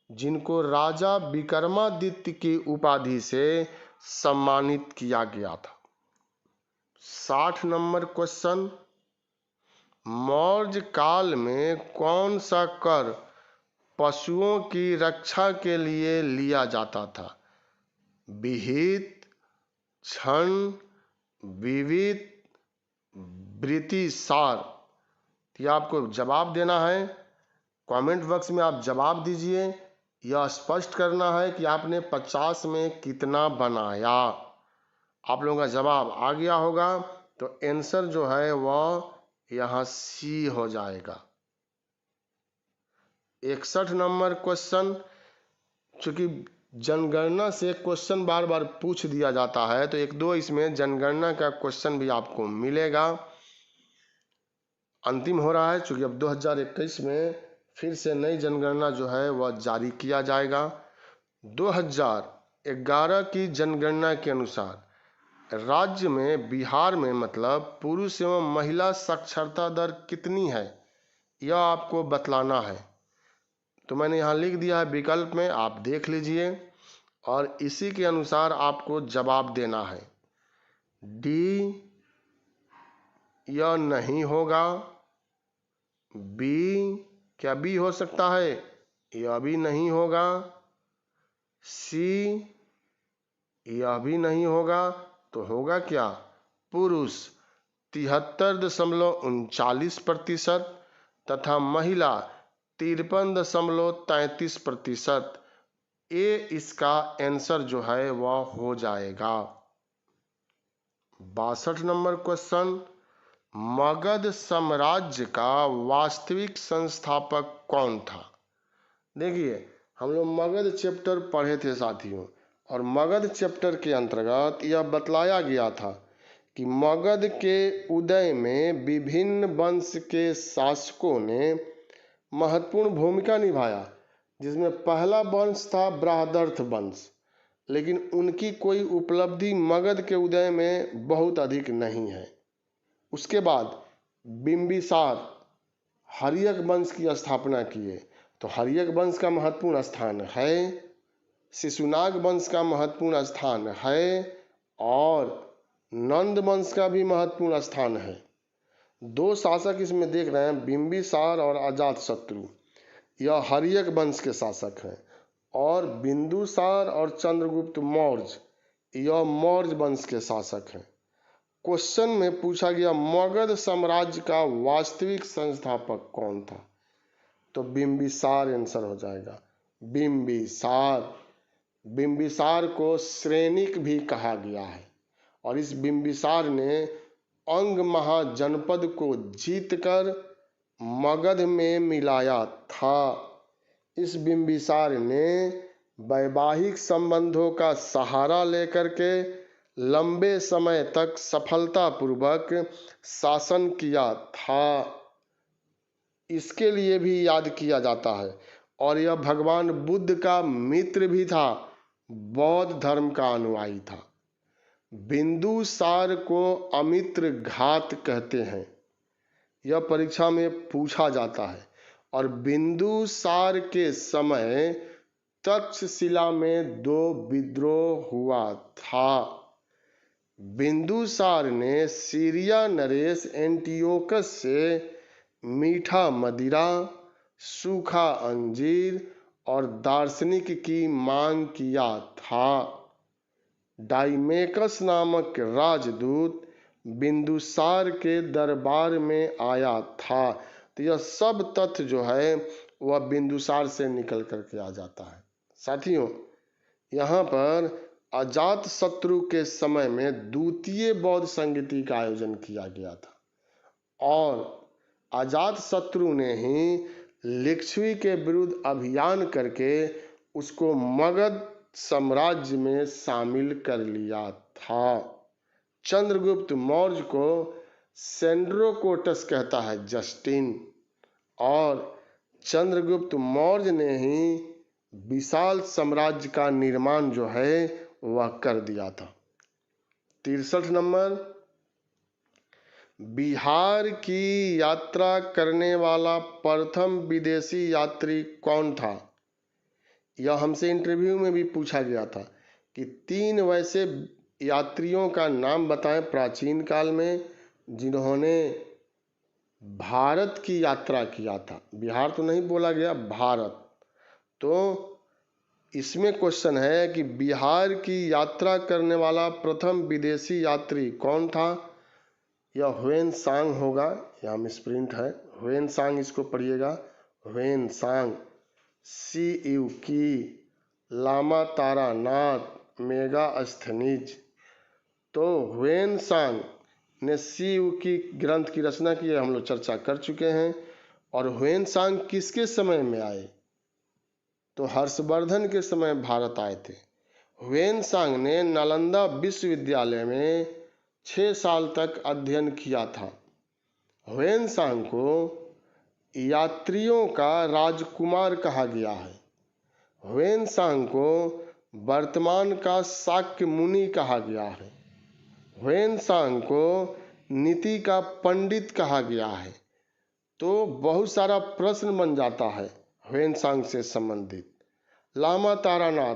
जिनको राजा विक्रमादित्य की उपाधि से सम्मानित किया गया था। 60 नंबर क्वेश्चन, मौर्य काल में कौन सा कर पशुओं की रक्षा के लिए लिया जाता था? विहित, क्षण, विविध, वृत्तिसार। ये आपको जवाब देना है, कमेंट बॉक्स में आप जवाब दीजिए। यह स्पष्ट करना है कि आपने 50 में कितना बनाया। आप लोगों का जवाब आ गया होगा तो आंसर जो है वह यहाँ सी हो जाएगा। 61 नंबर क्वेश्चन, चूंकि जनगणना से क्वेश्चन बार बार पूछ दिया जाता है तो एक दो इसमें जनगणना का क्वेश्चन भी आपको मिलेगा। अंतिम हो रहा है चूंकि अब 2021 में फिर से नई जनगणना जो है वह जारी किया जाएगा। 2011 की जनगणना के अनुसार राज्य में बिहार में मतलब पुरुष एवं महिला साक्षरता दर कितनी है यह आपको बतलाना है। तो मैंने यहाँ लिख दिया है विकल्प में, आप देख लीजिए और इसी के अनुसार आपको जवाब देना है। डी यह नहीं होगा, बी, क्या बी हो सकता है? यह भी नहीं होगा, सी, यह भी नहीं होगा, तो होगा क्या? पुरुष 73.39% तथा महिला 53.33%। ए इसका आंसर जो है वह हो जाएगा। 62 नंबर क्वेश्चन, मगध साम्राज्य का वास्तविक संस्थापक कौन था? देखिए हम लोग मगध चैप्टर पढ़े थे साथियों, और मगध चैप्टर के अंतर्गत यह बतलाया गया था कि मगध के उदय में विभिन्न वंश के शासकों ने महत्वपूर्ण भूमिका निभाया, जिसमें पहला वंश था बृहदर्थ वंश, लेकिन उनकी कोई उपलब्धि मगध के उदय में बहुत अधिक नहीं है। उसके बाद बिंबिसार हर्यक वंश की स्थापना किए। तो हर्यक वंश का महत्वपूर्ण स्थान है, शिशुनाग वंश का महत्वपूर्ण स्थान है और नंद वंश का भी महत्वपूर्ण स्थान है। दो शासक इसमें देख रहे हैं, बिंबिसार और अजातशत्रु, यह हर्यक वंश के शासक हैं, और बिंदुसार और चंद्रगुप्त मौर्य यह मौर्य वंश के शासक हैं। क्वेश्चन में पूछा गया मगध साम्राज्य का वास्तविक संस्थापक कौन था, तो बिंबिसार आंसर हो जाएगा। बिंबिसार को श्रेनिक भी कहा गया है और इस बिंबिसार ने अंग महाजनपद को जीतकर मगध में मिलाया था। इस बिंबिसार ने वैवाहिक संबंधों का सहारा लेकर के लंबे समय तक सफलतापूर्वक शासन किया था। इसके लिए भी याद किया जाता है। और यह भगवान बुद्ध का मित्र भी था, बौद्ध धर्म का अनुयायी था। बिंदुसार को अमित्र घात कहते हैं, यह परीक्षा में पूछा जाता है। और बिंदुसार के समय तक्षशिला में 2 विद्रोह हुआ था। बिंदुसार ने सीरिया नरेश एंटियोकस से मीठा मदिरा, सूखा अंजीर और दार्शनिक की मांग किया था। डाइमेकस नामक राजदूत बिंदुसार के दरबार में आया था। तो यह सब तथ्य जो है वह बिंदुसार से निकल करके आ जाता है। साथियों, यहाँ पर अजातशत्रु के समय में द्वितीय बौद्ध संगीति का आयोजन किया गया था और अजातशत्रु ने ही लिच्छवी के विरुद्ध अभियान करके उसको मगध साम्राज्य में शामिल कर लिया था। चंद्रगुप्त मौर्य को सेंड्रोकोटस कहता है जस्टिन, और चंद्रगुप्त मौर्य ने ही विशाल साम्राज्य का निर्माण जो है वह कर दिया था। 63 नंबर, बिहार की यात्रा करने वाला प्रथम विदेशी यात्री कौन था? यह हमसे इंटरव्यू में भी पूछा गया था कि 3 वैसे यात्रियों का नाम बताएं प्राचीन काल में जिन्होंने भारत की यात्रा किया था। बिहार तो नहीं बोला गया, भारत। तो इसमें क्वेश्चन है कि बिहार की यात्रा करने वाला प्रथम विदेशी यात्री कौन था? यह ह्वेन-सांग होगा। यहाँ में स्प्रिंट है, ह्वेन-सांग इसको पढ़िएगा, ह्वेन-सांग। सियुकी, लामा तारानाथ, मेगास्थनीज। तो ह्वेन-सांग ने सियुकी ग्रंथ की रचना की है, हम लोग चर्चा कर चुके हैं। और ह्वेन-सांग किसके समय में आए? तो हर्षवर्धन के समय भारत आए थे। ह्वेन-सांग ने नालंदा विश्वविद्यालय में 6 साल तक अध्ययन किया था। ह्वेन-सांग को यात्रियों का राजकुमार कहा गया है। ह्वेन-सांग को वर्तमान का शाक्य मुनि कहा गया है। ह्वेन-सांग को नीति का पंडित कहा गया है। तो बहुत सारा प्रश्न बन जाता है ह्वेन-सांग से संबंधित। लामा तारानाथ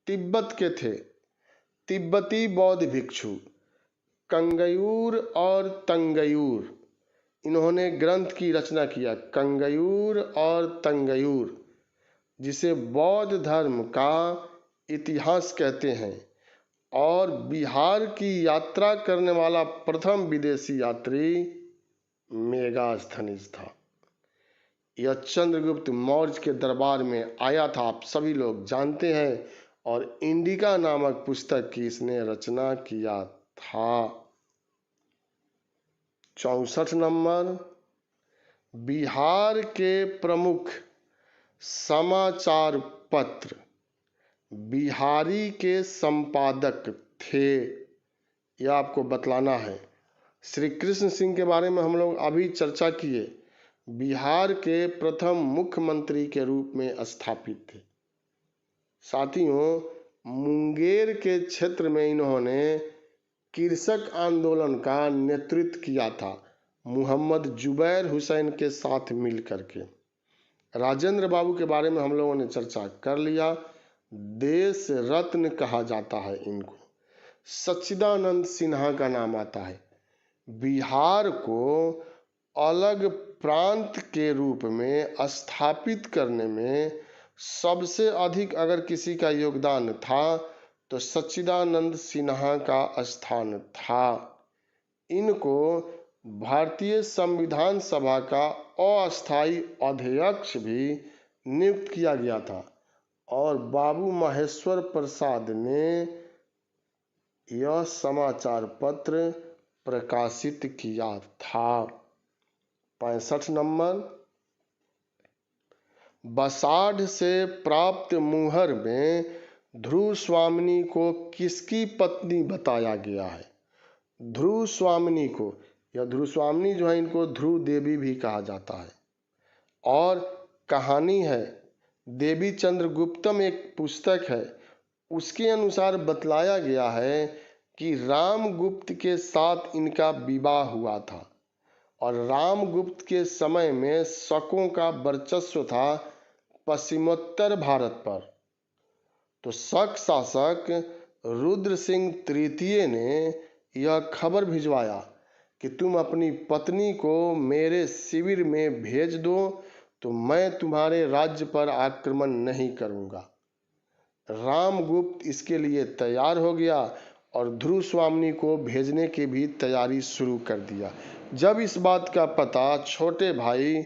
तिब्बत के थे, तिब्बती बौद्ध भिक्षु। कंगयूर और तंगयूर, इन्होंने ग्रंथ की रचना किया, कंगयूर और तंगयूर, जिसे बौद्ध धर्म का इतिहास कहते हैं। और बिहार की यात्रा करने वाला प्रथम विदेशी यात्री मेगास्थनीज था। यह चंद्रगुप्त मौर्य के दरबार में आया था, आप सभी लोग जानते हैं। और इंडिका नामक पुस्तक की इसने रचना किया था। 64 नंबर, बिहार के प्रमुख समाचार पत्र बिहारी के संपादक थे, यह आपको बतलाना है। श्री कृष्ण सिंह के बारे में हम लोग अभी चर्चा किए। बिहार के प्रथम मुख्यमंत्री के रूप में स्थापित थे। साथियों, मुंगेर के क्षेत्र में इन्होंने कृषक आंदोलन का नेतृत्व किया था, मोहम्मद जुबैर हुसैन के साथ मिलकर के। राजेंद्र बाबू के बारे में हम लोगों ने चर्चा कर लिया। देश रत्न कहा जाता है इनको। सच्चिदानंद सिन्हा का नाम आता है। बिहार को अलग प्रांत के रूप में स्थापित करने में सबसे अधिक अगर किसी का योगदान था तो सच्चिदानंद सिन्हा का स्थान था। इनको भारतीय संविधान सभा का अस्थायी अध्यक्ष भी नियुक्त किया गया था और बाबू महेश्वर प्रसाद ने यह समाचार पत्र प्रकाशित किया था। 65 नंबर, बसाढ़ से प्राप्त मुहर में ध्रुव स्वामिनी को किसकी पत्नी बताया गया है? ध्रुव स्वामिनी को, या ध्रुव स्वामिनी जो है इनको ध्रुव देवी भी कहा जाता है। और कहानी है देवी चंद्रगुप्तम एक पुस्तक है, उसके अनुसार बतलाया गया है कि रामगुप्त के साथ इनका विवाह हुआ था और रामगुप्त के समय में शकों का वर्चस्व था पश्चिमोत्तर भारत पर। तो शक शासक रुद्र सिंह तृतीय ने यह खबर भिजवाया कि तुम अपनी पत्नी को मेरे शिविर में भेज दो तो मैं तुम्हारे राज्य पर आक्रमण नहीं करूंगा। रामगुप्त इसके लिए तैयार हो गया और ध्रुव स्वामिनी को भेजने की भी तैयारी शुरू कर दिया। जब इस बात का पता छोटे भाई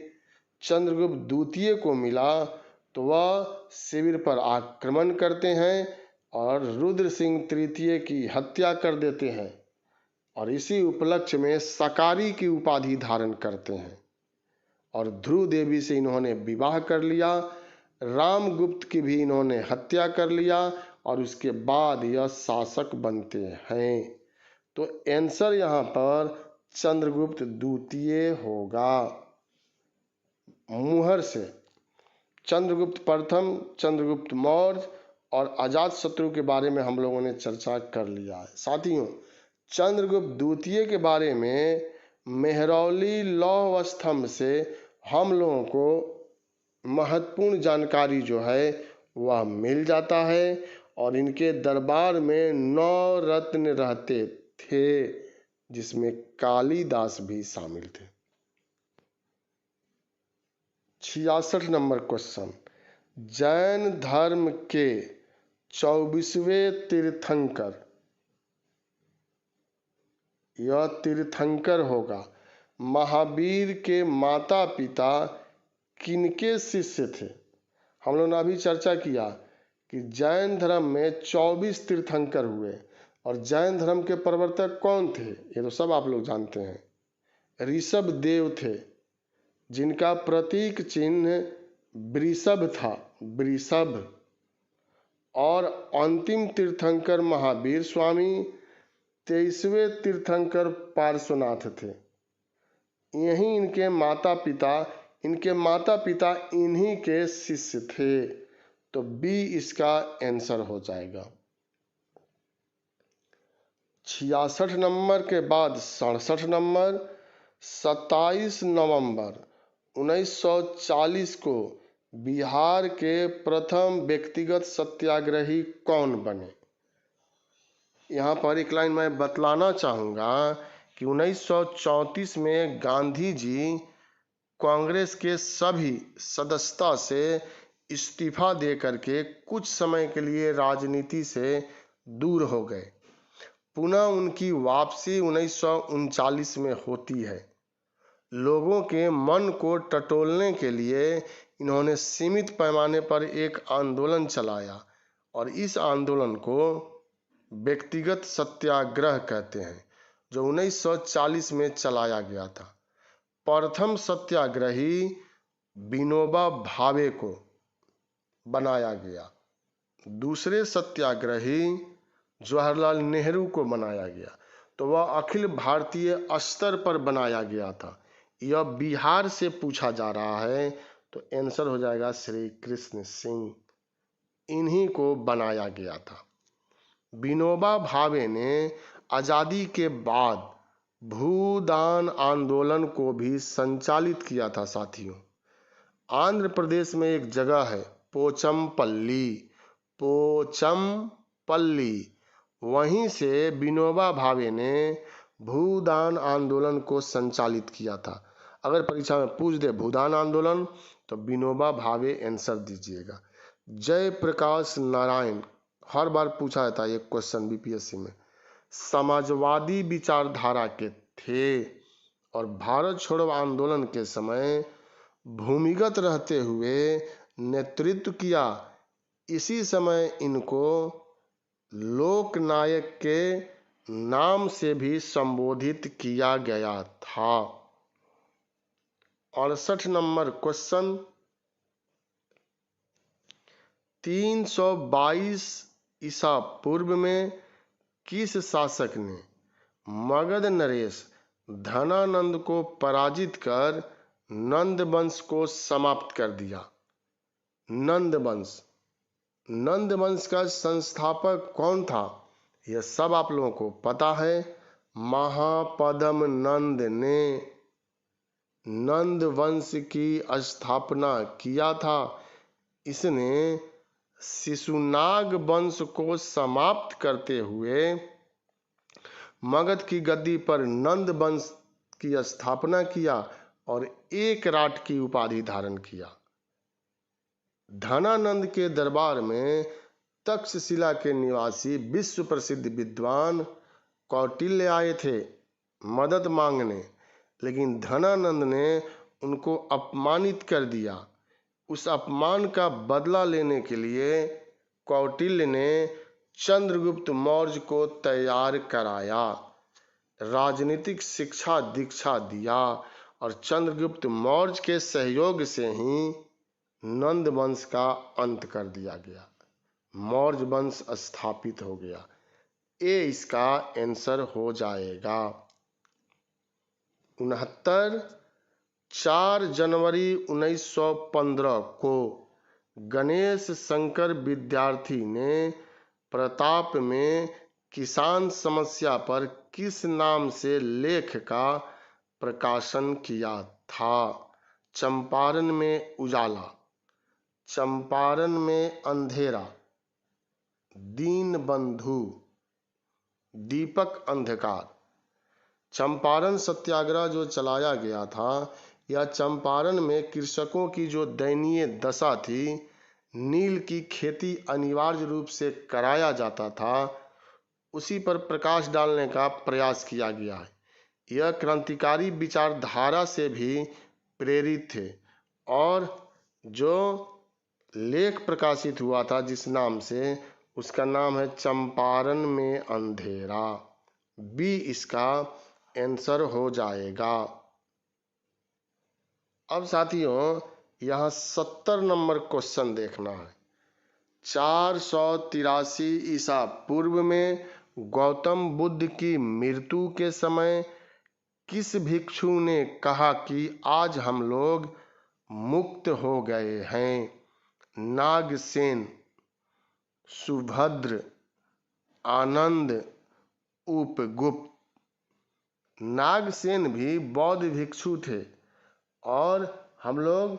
चंद्रगुप्त द्वितीय को मिला तो वह शिविर पर आक्रमण करते हैं और रुद्र सिंह तृतीय की हत्या कर देते हैं और इसी उपलक्ष्य में सकारी की उपाधि धारण करते हैं और ध्रुव देवी से इन्होंने विवाह कर लिया। रामगुप्त की भी इन्होंने हत्या कर लिया और उसके बाद यह शासक बनते हैं। तो आंसर यहाँ पर चंद्रगुप्त द्वितीय होगा। मुहर से चंद्रगुप्त प्रथम, चंद्रगुप्त मौर्य और अजातशत्रु के बारे में हम लोगों ने चर्चा कर लिया है। साथियों, चंद्रगुप्त द्वितीय के बारे में मेहरौली लौह स्तंभ से हम लोगों को महत्वपूर्ण जानकारी जो है वह मिल जाता है और इनके दरबार में 9 रत्न रहते थे जिसमें कालिदास भी शामिल थे। 66 नंबर क्वेश्चन, जैन धर्म के 24वें तीर्थंकर, यह तीर्थंकर होगा, महावीर के माता पिता किनके शिष्य थे? हम लोगों ने अभी चर्चा किया कि जैन धर्म में 24 तीर्थंकर हुए और जैन धर्म के प्रवर्तक कौन थे? ये तो सब आप लोग जानते हैं। ऋषभ देव थे जिनका प्रतीक चिन्ह वृषभ था, वृषभ। और अंतिम तीर्थंकर महावीर स्वामी, 23वें तीर्थंकर पार्श्वनाथ थे। यही इनके माता पिता इन्हीं के शिष्य थे। तो बी इसका आंसर हो जाएगा। 66 नंबर के बाद 67 नंबर, 27 नवंबर 1940 को बिहार के प्रथम व्यक्तिगत सत्याग्रही कौन बने? यहाँ पर एक लाइन मैं बतलाना चाहूँगा कि 1934 में गांधी जी कांग्रेस के सभी सदस्यता से इस्तीफा दे करके कुछ समय के लिए राजनीति से दूर हो गए। पुनः उनकी वापसी 1939 में होती है। लोगों के मन को टटोलने के लिए इन्होंने सीमित पैमाने पर एक आंदोलन चलाया और इस आंदोलन को व्यक्तिगत सत्याग्रह कहते हैं, जो 1940 में चलाया गया था। प्रथम सत्याग्रही विनोबा भावे को बनाया गया, दूसरे सत्याग्रही जवाहरलाल नेहरू को बनाया गया। तो वह अखिल भारतीय स्तर पर बनाया गया था। यह बिहार से पूछा जा रहा है, तो आंसर हो जाएगा श्री कृष्ण सिंह। इन्हीं को बनाया गया था। विनोबा भावे ने आजादी के बाद भूदान आंदोलन को भी संचालित किया था साथियों। आंध्र प्रदेश में एक जगह है पोचमपल्ली, वहीं से विनोबा भावे ने भूदान आंदोलन को संचालित किया था। अगर परीक्षा में पूछ दे भूदान आंदोलन तो विनोबा भावे आंसर दीजिएगा। जयप्रकाश नारायण, हर बार पूछा जाता है ये क्वेश्चन बीपीएससी में, समाजवादी विचारधारा के थे और भारत छोड़ो आंदोलन के समय भूमिगत रहते हुए नेतृत्व किया। इसी समय इनको लोकनायक के नाम से भी संबोधित किया गया था। 68 नंबर क्वेश्चन, 322 ईसा पूर्व में किस शासक ने मगध नरेश धनानंद को पराजित कर नंद वंश को समाप्त कर दिया? नंद वंश का संस्थापक कौन था? यह सब आप लोगों को पता है। महापद्म नंद ने नंद वंश की स्थापना किया था। इसने शिशुनाग वंश को समाप्त करते हुए मगध की गद्दी पर नंद वंश की स्थापना किया और एक राट की उपाधि धारण किया। धनानंद के दरबार में तक्षशिला के निवासी विश्व प्रसिद्ध विद्वान कौटिल्य आए थे मदद मांगने, लेकिन धनानंद ने उनको अपमानित कर दिया। उस अपमान का बदला लेने के लिए कौटिल्य ने चंद्रगुप्त मौर्य को तैयार कराया, राजनीतिक शिक्षा दीक्षा दिया और चंद्रगुप्त मौर्य के सहयोग से ही नंद वंश का अंत कर दिया गया, मौर्य वंश स्थापित हो गया। ये इसका आंसर हो जाएगा। 69, 4 जनवरी 1915 को गणेश शंकर विद्यार्थी ने प्रताप में किसान समस्या पर किस नाम से लेख का प्रकाशन किया था? चंपारण में उजाला, चंपारण में अंधेरा, दीनबंधु, दीपक अंधकार। चंपारण सत्याग्रह जो चलाया गया था, या चंपारण में कृषकों की जो दयनीय दशा थी, नील की खेती अनिवार्य रूप से कराया जाता था, उसी पर प्रकाश डालने का प्रयास किया गया है। यह क्रांतिकारी विचारधारा से भी प्रेरित थे और जो लेख प्रकाशित हुआ था जिस नाम से, उसका नाम है चंपारण में अंधेरा। बी इसका आंसर हो जाएगा। अब साथियों यहाँ 70 नंबर क्वेश्चन देखना है। 483 ईसा पूर्व में गौतम बुद्ध की मृत्यु के समय किस भिक्षु ने कहा कि आज हम लोग मुक्त हो गए हैं? नागसेन, सुभद्र, आनंद, उपगुप्त। नागसेन भी बौद्ध भिक्षु थे और हम लोग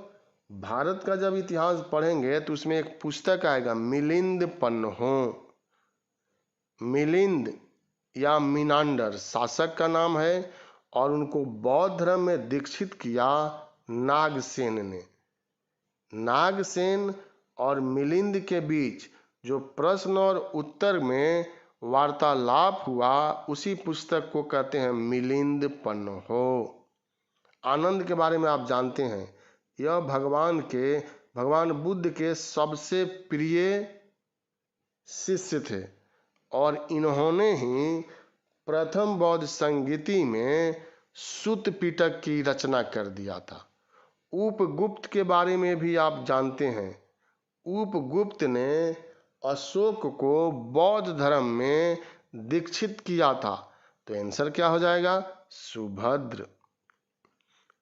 भारत का जब इतिहास पढ़ेंगे तो उसमें एक पुस्तक आएगा मिलिंद पन्हो। मिलिंद या मिनांडर शासक का नाम है और उनको बौद्ध धर्म में दीक्षित किया नागसेन ने। नागसेन और मिलिंद के बीच जो प्रश्न और उत्तर में वार्तालाप हुआ, उसी पुस्तक को कहते हैं मिलिंद पन्हो। आनंद के बारे में आप जानते हैं, यह भगवान बुद्ध के सबसे प्रिय शिष्य थे और इन्होंने ही प्रथम बौद्ध संगीति में सूत पिटक की रचना कर दिया था। उपगुप्त के बारे में भी आप जानते हैं। उपगुप्त ने अशोक को बौद्ध धर्म में दीक्षित किया था। तो आंसर क्या हो जाएगा? सुभद्र।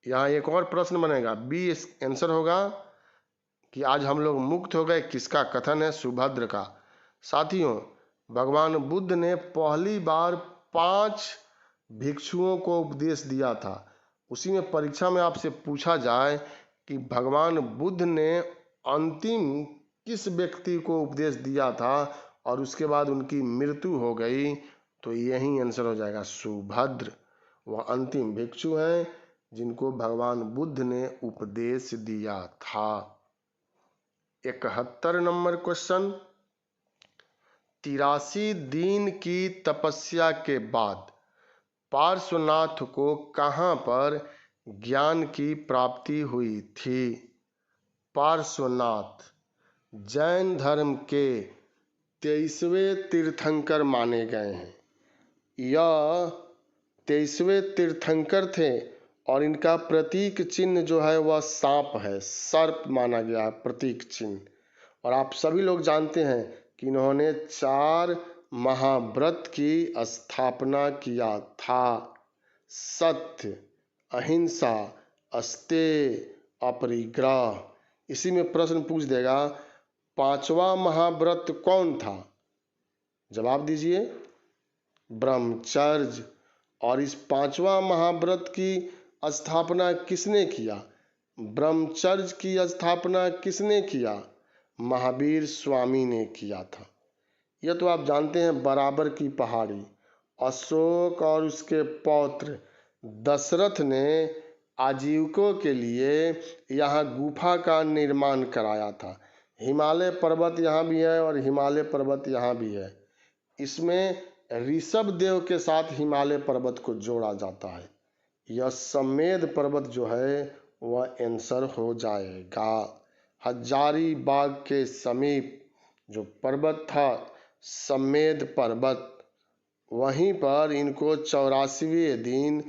यहाँ एक और प्रश्न बनेगा, बी आंसर होगा कि आज हम लोग मुक्त हो गए, किसका कथन है? सुभद्र का। साथियों, भगवान बुद्ध ने पहली बार 5 भिक्षुओं को उपदेश दिया था। उसी में परीक्षा में आपसे पूछा जाए कि भगवान बुद्ध ने अंतिम किस व्यक्ति को उपदेश दिया था और उसके बाद उनकी मृत्यु हो गई, तो यही आंसर हो जाएगा, सुभद्र। वह अंतिम भिक्षु हैं जिनको भगवान बुद्ध ने उपदेश दिया था। 71 नंबर क्वेश्चन, 83 दिन की तपस्या के बाद पार्श्वनाथ को कहाँ पर ज्ञान की प्राप्ति हुई थी? पार्श्वनाथ जैन धर्म के 23वें तीर्थंकर माने गए हैं। यह 23वें तीर्थंकर थे और इनका प्रतीक चिन्ह जो है वह सांप है, सर्प माना गया है प्रतीक चिन्ह। और आप सभी लोग जानते हैं कि इन्होंने 4 महाव्रत की स्थापना किया था, सत्य, अहिंसा, अस्तेय, अपरिग्रह। इसी में प्रश्न पूछ देगा, 5वां महाव्रत कौन था? जवाब दीजिए, ब्रह्मचर्य। और इस 5वां महाव्रत की स्थापना किसने किया? ब्रह्मचर्य की स्थापना किसने किया? महावीर स्वामी ने किया था। यह तो आप जानते हैं, बराबर की पहाड़ी। अशोक और उसके पौत्र दशरथ ने आजीविकों के लिए यहाँ गुफा का निर्माण कराया था। हिमालय पर्वत यहाँ भी है और हिमालय पर्वत यहाँ भी है। इसमें ऋषभ देव के साथ हिमालय पर्वत को जोड़ा जाता है। यह समेध पर्वत जो है वह आंसर हो जाएगा। हजारीबाग के समीप जो पर्वत था समेध पर्वत, वहीं पर इनको 84वें दिन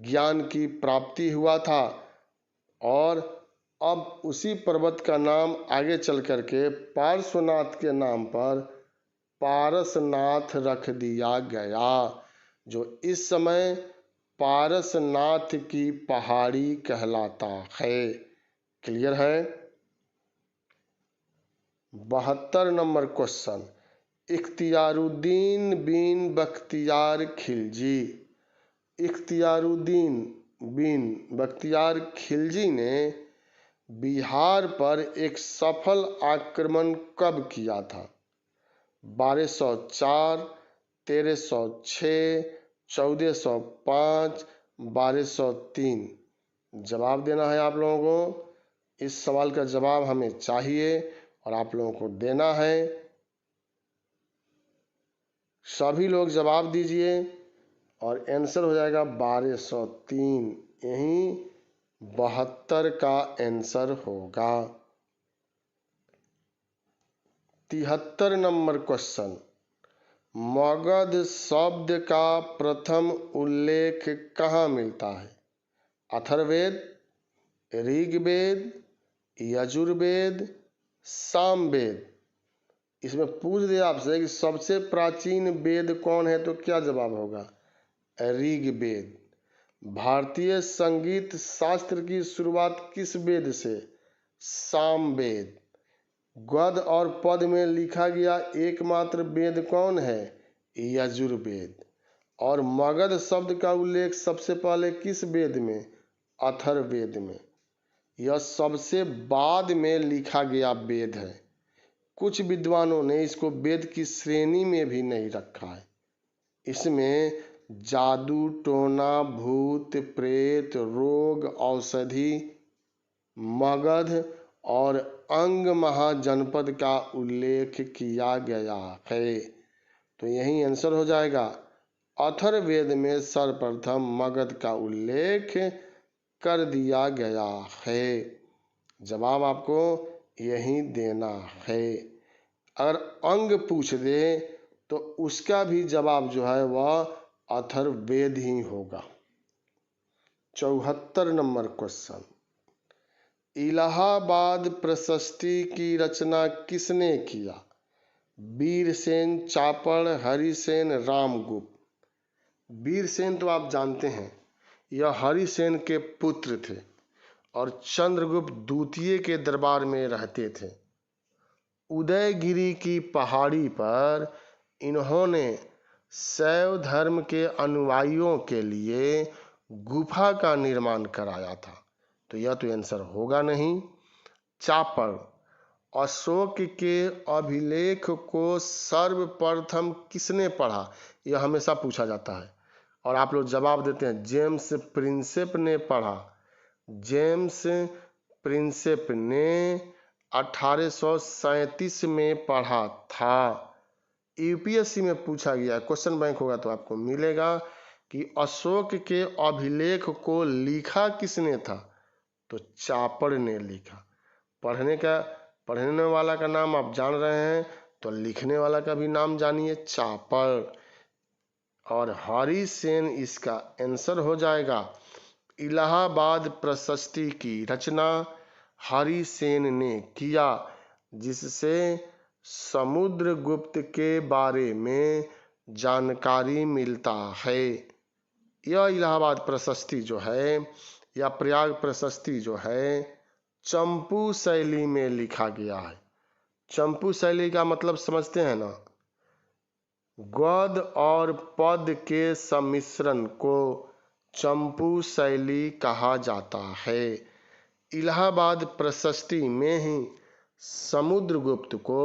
ज्ञान की प्राप्ति हुआ था। और अब उसी पर्वत का नाम आगे चल करके पार्श्वनाथ के नाम पर पारसनाथ रख दिया गया, जो इस समय पारसनाथ की पहाड़ी कहलाता है। क्लियर है? 72 नंबर क्वेश्चन, इख्तियारुद्दीन बिन बख्तियार खिलजी। इख्तियारुद्दीन बिन बख्तियार खिलजी ने बिहार पर एक सफल आक्रमण कब किया था? 1204, 1306, 1405, 1203। जवाब देना है आप लोगों को। इस सवाल का जवाब हमें चाहिए और आप लोगों को देना है। सभी लोग जवाब दीजिए और आंसर हो जाएगा 1203। यही 72 का आंसर होगा। 73 नंबर क्वेश्चन, मगध शब्द का प्रथम उल्लेख कहाँ मिलता है? अथर्ववेद, ऋग्वेद, यजुर्वेद, सामवेद। इसमें पूछ दिया आपसे कि सबसे प्राचीन वेद कौन है, तो क्या जवाब होगा? ऋग्वेद। भारतीय संगीत शास्त्र की शुरुआत किस वेद से? सामवेद। गद्य और पद में लिखा गया एकमात्र वेद कौन है? यजुर्वेद। और मगध शब्द का उल्लेख सबसे पहले किस वेद में? अथर्ववेद में। यह सबसे बाद में लिखा गया वेद है। कुछ विद्वानों ने इसको वेद की श्रेणी में भी नहीं रखा है। इसमें जादू टोना, भूत प्रेत, रोग, औषधि, मगध और अंग महाजनपद का उल्लेख किया गया है। तो यही आंसर हो जाएगा। अथर्ववेद में सर्वप्रथम मगध का उल्लेख कर दिया गया है। जवाब आपको यही देना है। अगर अंग पूछ दे तो उसका भी जवाब जो है वह अथर्ववेद ही होगा। 74 नंबर क्वेश्चन, इलाहाबाद प्रशस्ति की रचना किसने किया? वीरसेन, चापड़, हरिसेन, रामगुप्त। वीरसेन तो आप जानते हैं, यह हरिसेन के पुत्र थे और चंद्रगुप्त द्वितीय के दरबार में रहते थे। उदयगिरी की पहाड़ी पर इन्होंने शैव धर्म के अनुयायियों के लिए गुफा का निर्माण कराया था। तो यह तो आंसर होगा नहीं। चापड़, अशोक के अभिलेख को सर्वप्रथम किसने पढ़ा? यह हमेशा पूछा जाता है और आप लोग जवाब देते हैं जेम्स प्रिंसेप ने पढ़ा। जेम्स प्रिंसेप ने 1837 में पढ़ा था। यूपीएससी में पूछा गया, क्वेश्चन बैंक होगा तो आपको मिलेगा कि अशोक के अभिलेख को लिखा किसने था? तो चापड़ ने लिखा। पढ़ने वाला का नाम आप जान रहे हैं तो लिखने वाला का भी नाम जानिए, चापड़। और हरिसेन इसका आंसर हो जाएगा। इलाहाबाद प्रशस्ति की रचना हरिसेन ने किया, जिससे समुद्रगुप्त के बारे में जानकारी मिलता है। यह इलाहाबाद प्रशस्ति जो है या प्रयाग प्रशस्ति जो है चंपू शैली में लिखा गया है। चंपू शैली का मतलब समझते हैं ना? गद्य और पद्य के सम्मिश्रण को चंपू शैली कहा जाता है। इलाहाबाद प्रशस्ति में ही समुद्रगुप्त को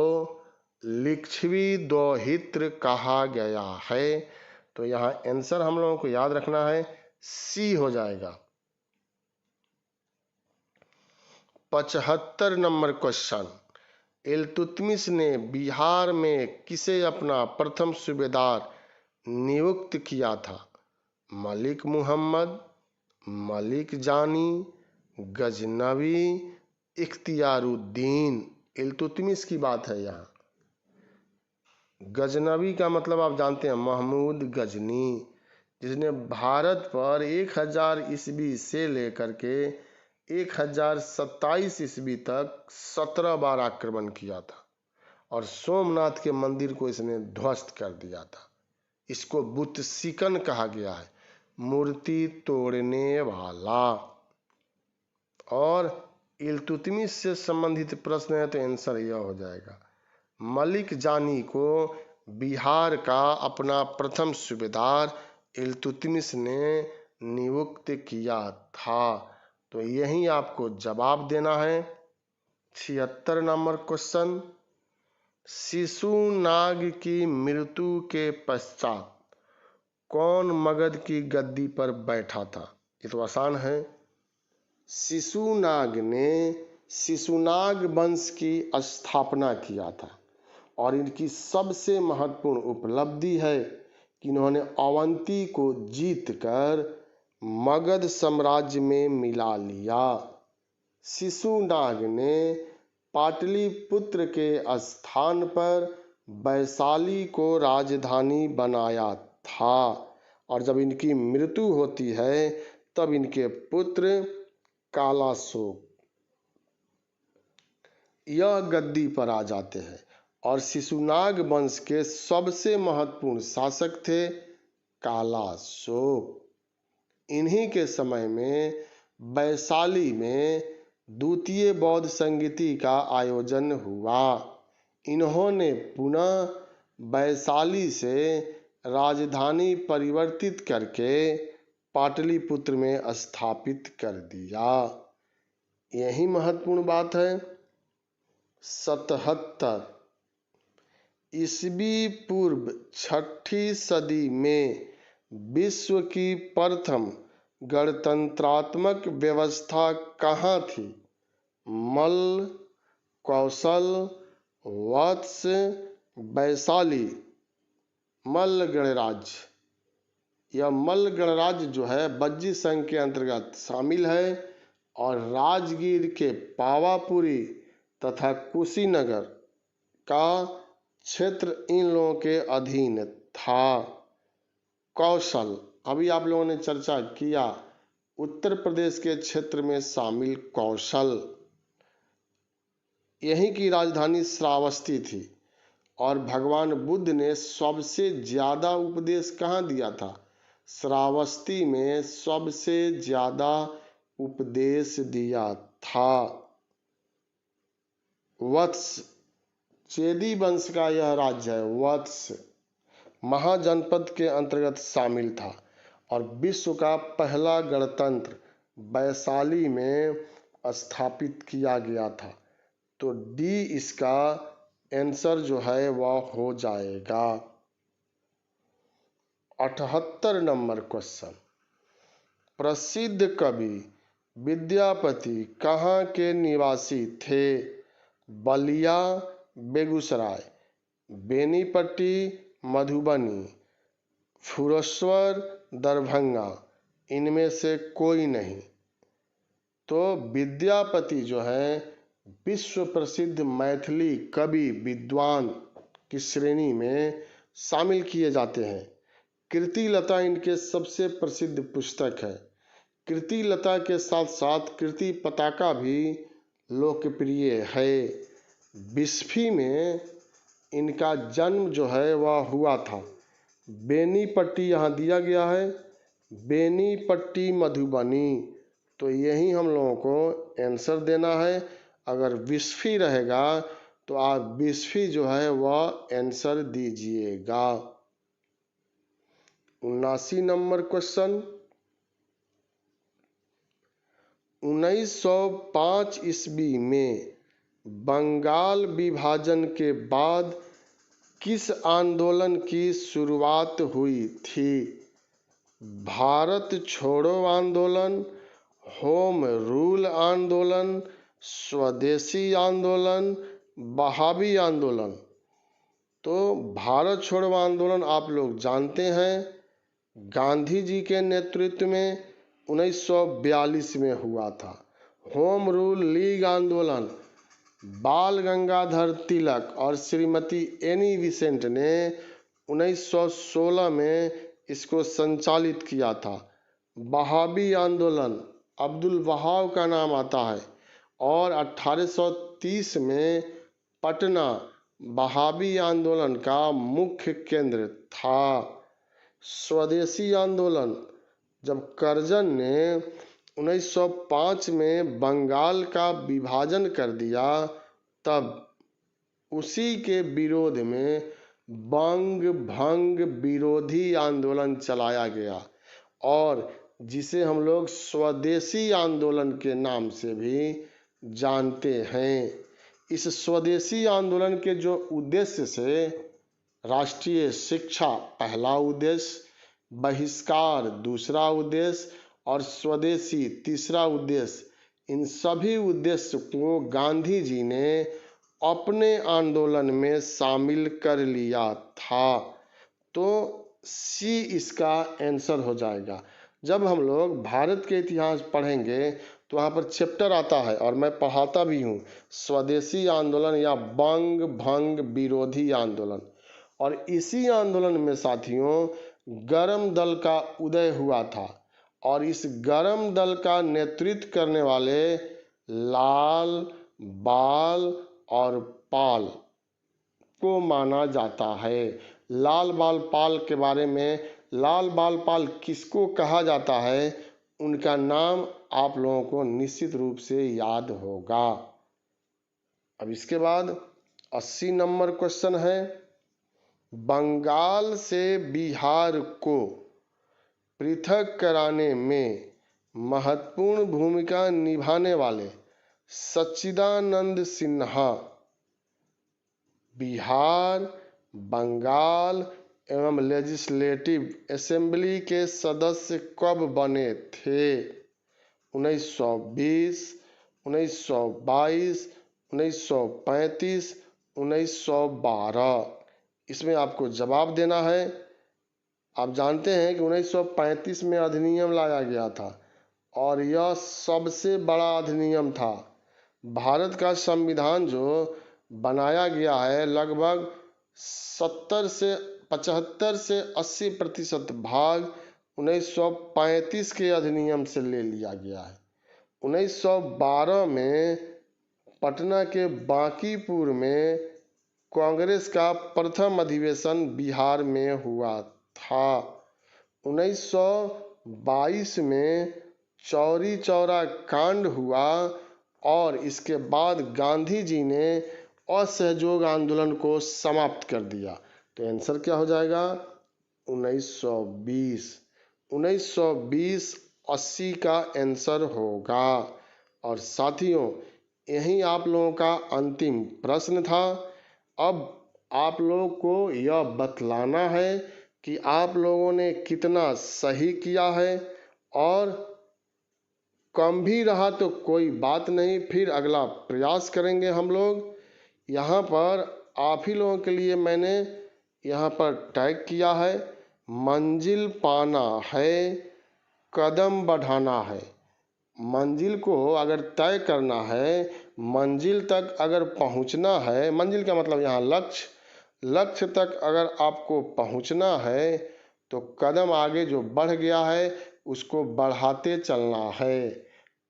लिच्छवी दोहित्र कहा गया है। तो यहाँ आंसर हम लोगों को याद रखना है, सी हो जाएगा। 75 नंबर क्वेश्चन, इल्तुतमिश ने बिहार में किसे अपना प्रथम सूबेदार नियुक्त किया था? मलिक मुहम्मद, मलिक जानी, गजनवी, इख्तियारुद्दीन। इल्तुतमिश की बात है यहाँ। गजनवी का मतलब आप जानते हैं, महमूद गजनी, जिसने भारत पर 1000 ईस्वी से लेकर के 1027 ईस्वी तक 17 बार आक्रमण किया था और सोमनाथ के मंदिर को इसने ध्वस्त कर दिया था। इसको बुतसिकन कहा गया है, मूर्ति तोड़ने वाला। और इल्तुतमिश से संबंधित प्रश्न है तो आंसर यह हो जाएगा। मलिक जानी को बिहार का अपना प्रथम सूबेदार इल्तुतमिश ने नियुक्त किया था। तो यही आपको जवाब देना है। 76 नंबर क्वेश्चन, शिशुनाग की मृत्यु के पश्चात कौन मगध की गद्दी पर बैठा था? ये तो आसान है। शिशुनाग ने शिशुनाग वंश की स्थापना किया था और इनकी सबसे महत्वपूर्ण उपलब्धि है कि इन्होंने अवंती को जीतकर मगध साम्राज्य में मिला लिया। शिशुनाग ने पाटलिपुत्र के स्थान पर वैशाली को राजधानी बनाया था और जब इनकी मृत्यु होती है तब इनके पुत्र कालाशोक यह गद्दी पर आ जाते हैं और शिशुनाग वंश के सबसे महत्वपूर्ण शासक थे कालाशोक। इन्हीं के समय में वैशाली में द्वितीय बौद्ध संगीति का आयोजन हुआ। इन्होंने पुनः वैशाली से राजधानी परिवर्तित करके पाटलिपुत्र में स्थापित कर दिया। यही महत्वपूर्ण बात है। 77 ईस्वी पूर्व 6ठी सदी में विश्व की प्रथम गणतंत्रात्मक व्यवस्था कहाँ थी? मल्ल, कौशल, वत्स, वैशाली। मल्ल गणराज्य। यह मल्ल गणराज्य जो है बज्जी संघ के अंतर्गत शामिल है और राजगीर के पावापुरी तथा कुशीनगर का क्षेत्र इन लोगों के अधीन था। कौशल, अभी आप लोगों ने चर्चा किया, उत्तर प्रदेश के क्षेत्र में शामिल कौशल। यहीं की राजधानी श्रावस्ती थी और भगवान बुद्ध ने सबसे ज्यादा उपदेश कहाँ दिया था? श्रावस्ती में सबसे ज्यादा उपदेश दिया था। वत्स, चेदी वंश का यह राज्य है, वत्स महाजनपद के अंतर्गत शामिल था और विश्व का पहला गणतंत्र वैशाली में स्थापित किया गया था। तो डी इसका आंसर जो है वह हो जाएगा। 78 नंबर क्वेश्चन, प्रसिद्ध कवि विद्यापति कहाँ के निवासी थे? बलिया, बेगूसराय, बेनीपट्टी, मधुबनी, फुलस्वर, दरभंगा, इनमें से कोई नहीं। तो विद्यापति जो है विश्व प्रसिद्ध मैथिली कवि विद्वान की श्रेणी में शामिल किए जाते हैं। कीर्तिलता इनके सबसे प्रसिद्ध पुस्तक है। कीर्तिलता के साथ साथ कीर्ति पताका भी लोकप्रिय है। बिस्फी में इनका जन्म जो है वह हुआ था। बेनीपट्टी यहाँ दिया गया है, बेनीपट्टी मधुबनी, तो यही हम लोगों को आंसर देना है। अगर बिस्फी रहेगा तो आप बिस्फी जो है वह आंसर दीजिएगा। 79 नंबर क्वेश्चन, 1905 ईस्वी में बंगाल विभाजन के बाद किस आंदोलन की शुरुआत हुई थी? भारत छोड़ो आंदोलन, होम रूल आंदोलन, स्वदेशी आंदोलन, बहावी आंदोलन। तो भारत छोड़ो आंदोलन आप लोग जानते हैं, गांधी जी के नेतृत्व में 1942 में हुआ था। होम रूल लीग आंदोलन बाल गंगाधर तिलक और श्रीमती एनी बेसेंट ने 1916 में इसको संचालित किया था। बहावी आंदोलन अब्दुल वहाब का नाम आता है और 1830 में पटना बहावी आंदोलन का मुख्य केंद्र था। स्वदेशी आंदोलन जब करजन ने 1905 में बंगाल का विभाजन कर दिया तब उसी के विरोध में बंग भंग विरोधी आंदोलन चलाया गया और जिसे हम लोग स्वदेशी आंदोलन के नाम से भी जानते हैं। इस स्वदेशी आंदोलन के जो उद्देश्य से राष्ट्रीय शिक्षा पहला उद्देश्य, बहिष्कार दूसरा उद्देश्य और स्वदेशी तीसरा उद्देश्य, इन सभी उद्देश्य को गांधी जी ने अपने आंदोलन में शामिल कर लिया था। तो सी इसका आंसर हो जाएगा। जब हम लोग भारत के इतिहास पढ़ेंगे तो वहाँ पर चैप्टर आता है और मैं पढ़ाता भी हूँ, स्वदेशी आंदोलन या बंग भंग विरोधी आंदोलन। और इसी आंदोलन में साथियों गरम दल का उदय हुआ था और इस गरम दल का नेतृत्व करने वाले लाल, बाल और पाल को माना जाता है। लाल बाल पाल के बारे में, लाल बाल पाल किसको कहा जाता है, उनका नाम आप लोगों को निश्चित रूप से याद होगा। अब इसके बाद 80 नंबर क्वेश्चन है, बंगाल से बिहार को पृथक कराने में महत्वपूर्ण भूमिका निभाने वाले सच्चिदानंद सिन्हा बिहार, बंगाल एवं लेजिस्लेटिव असेंबली के सदस्य कब बने थे? 1920, 1922, 1935, 1912। इसमें आपको जवाब देना है। आप जानते हैं कि 1935 में अधिनियम लाया गया था और यह सबसे बड़ा अधिनियम था। भारत का संविधान जो बनाया गया है लगभग 75 से 80% भाग 1935 के अधिनियम से ले लिया गया है। 1912 में पटना के बांकीपुर में कांग्रेस का प्रथम अधिवेशन बिहार में हुआ था। 1922 में चौरी चौरा कांड हुआ और इसके बाद गांधी जी ने असहयोग आंदोलन को समाप्त कर दिया। तो आंसर क्या हो जाएगा? 1920। 1920 80 का आंसर होगा। और साथियों, यही आप लोगों का अंतिम प्रश्न था। अब आप लोगों को यह बतलाना है कि आप लोगों ने कितना सही किया है, और कम भी रहा तो कोई बात नहीं, फिर अगला प्रयास करेंगे हम लोग। यहाँ पर आप ही लोगों के लिए मैंने यहाँ पर टैग किया है, मंजिल पाना है, कदम बढ़ाना है। मंजिल को अगर तय करना है, मंजिल तक अगर पहुंचना है, मंजिल का मतलब यहाँ लक्ष्य तक अगर आपको पहुंचना है तो कदम आगे जो बढ़ गया है उसको बढ़ाते चलना है।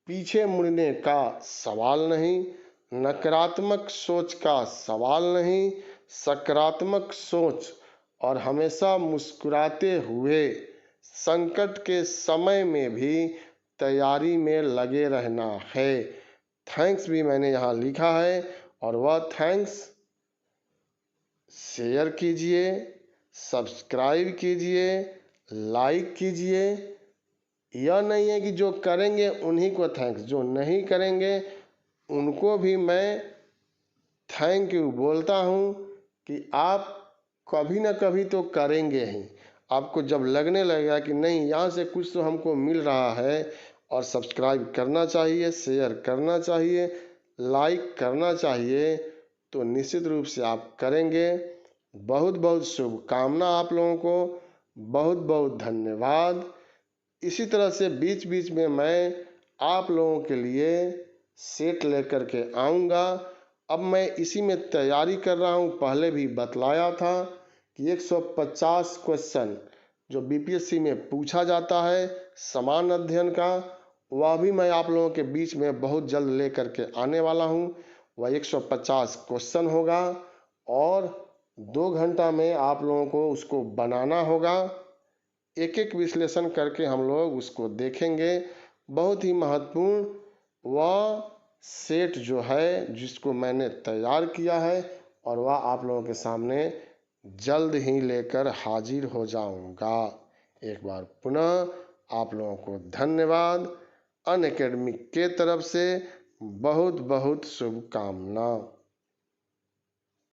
पीछे मुड़ने का सवाल नहीं, नकारात्मक सोच का सवाल नहीं, सकारात्मक सोच और हमेशा मुस्कुराते हुए संकट के समय में भी तैयारी में लगे रहना है। थैंक्स भी मैंने यहाँ लिखा है, और वह थैंक्स शेयर कीजिए, सब्सक्राइब कीजिए, लाइक कीजिए। यह नहीं है कि जो करेंगे उन्हीं को थैंक्स, जो नहीं करेंगे उनको भी मैं थैंक यू बोलता हूँ कि आप कभी ना कभी तो करेंगे ही। आपको जब लगने लगेगा कि नहीं, यहाँ से कुछ तो हमको मिल रहा है, और सब्सक्राइब करना चाहिए, शेयर करना चाहिए, लाइक करना चाहिए, तो निश्चित रूप से आप करेंगे। बहुत बहुत शुभकामना आप लोगों को, बहुत बहुत धन्यवाद। इसी तरह से बीच बीच में मैं आप लोगों के लिए सेट लेकर के आऊँगा। अब मैं इसी में तैयारी कर रहा हूँ। पहले भी बतलाया था कि 150 क्वेश्चन जो बीपीएससी में पूछा जाता है समान अध्ययन का, वह भी मैं आप लोगों के बीच में बहुत जल्द लेकर के आने वाला हूँ। वह 150 क्वेश्चन होगा और 2 घंटा में आप लोगों को उसको बनाना होगा। एक एक विश्लेषण करके हम लोग उसको देखेंगे। बहुत ही महत्वपूर्ण वह सेट जो है जिसको मैंने तैयार किया है, और वह आप लोगों के सामने जल्द ही लेकर हाजिर हो जाऊंगा। एक बार पुनः आप लोगों को धन्यवाद। अनअकैडमी के तरफ से बहुत बहुत शुभकामना।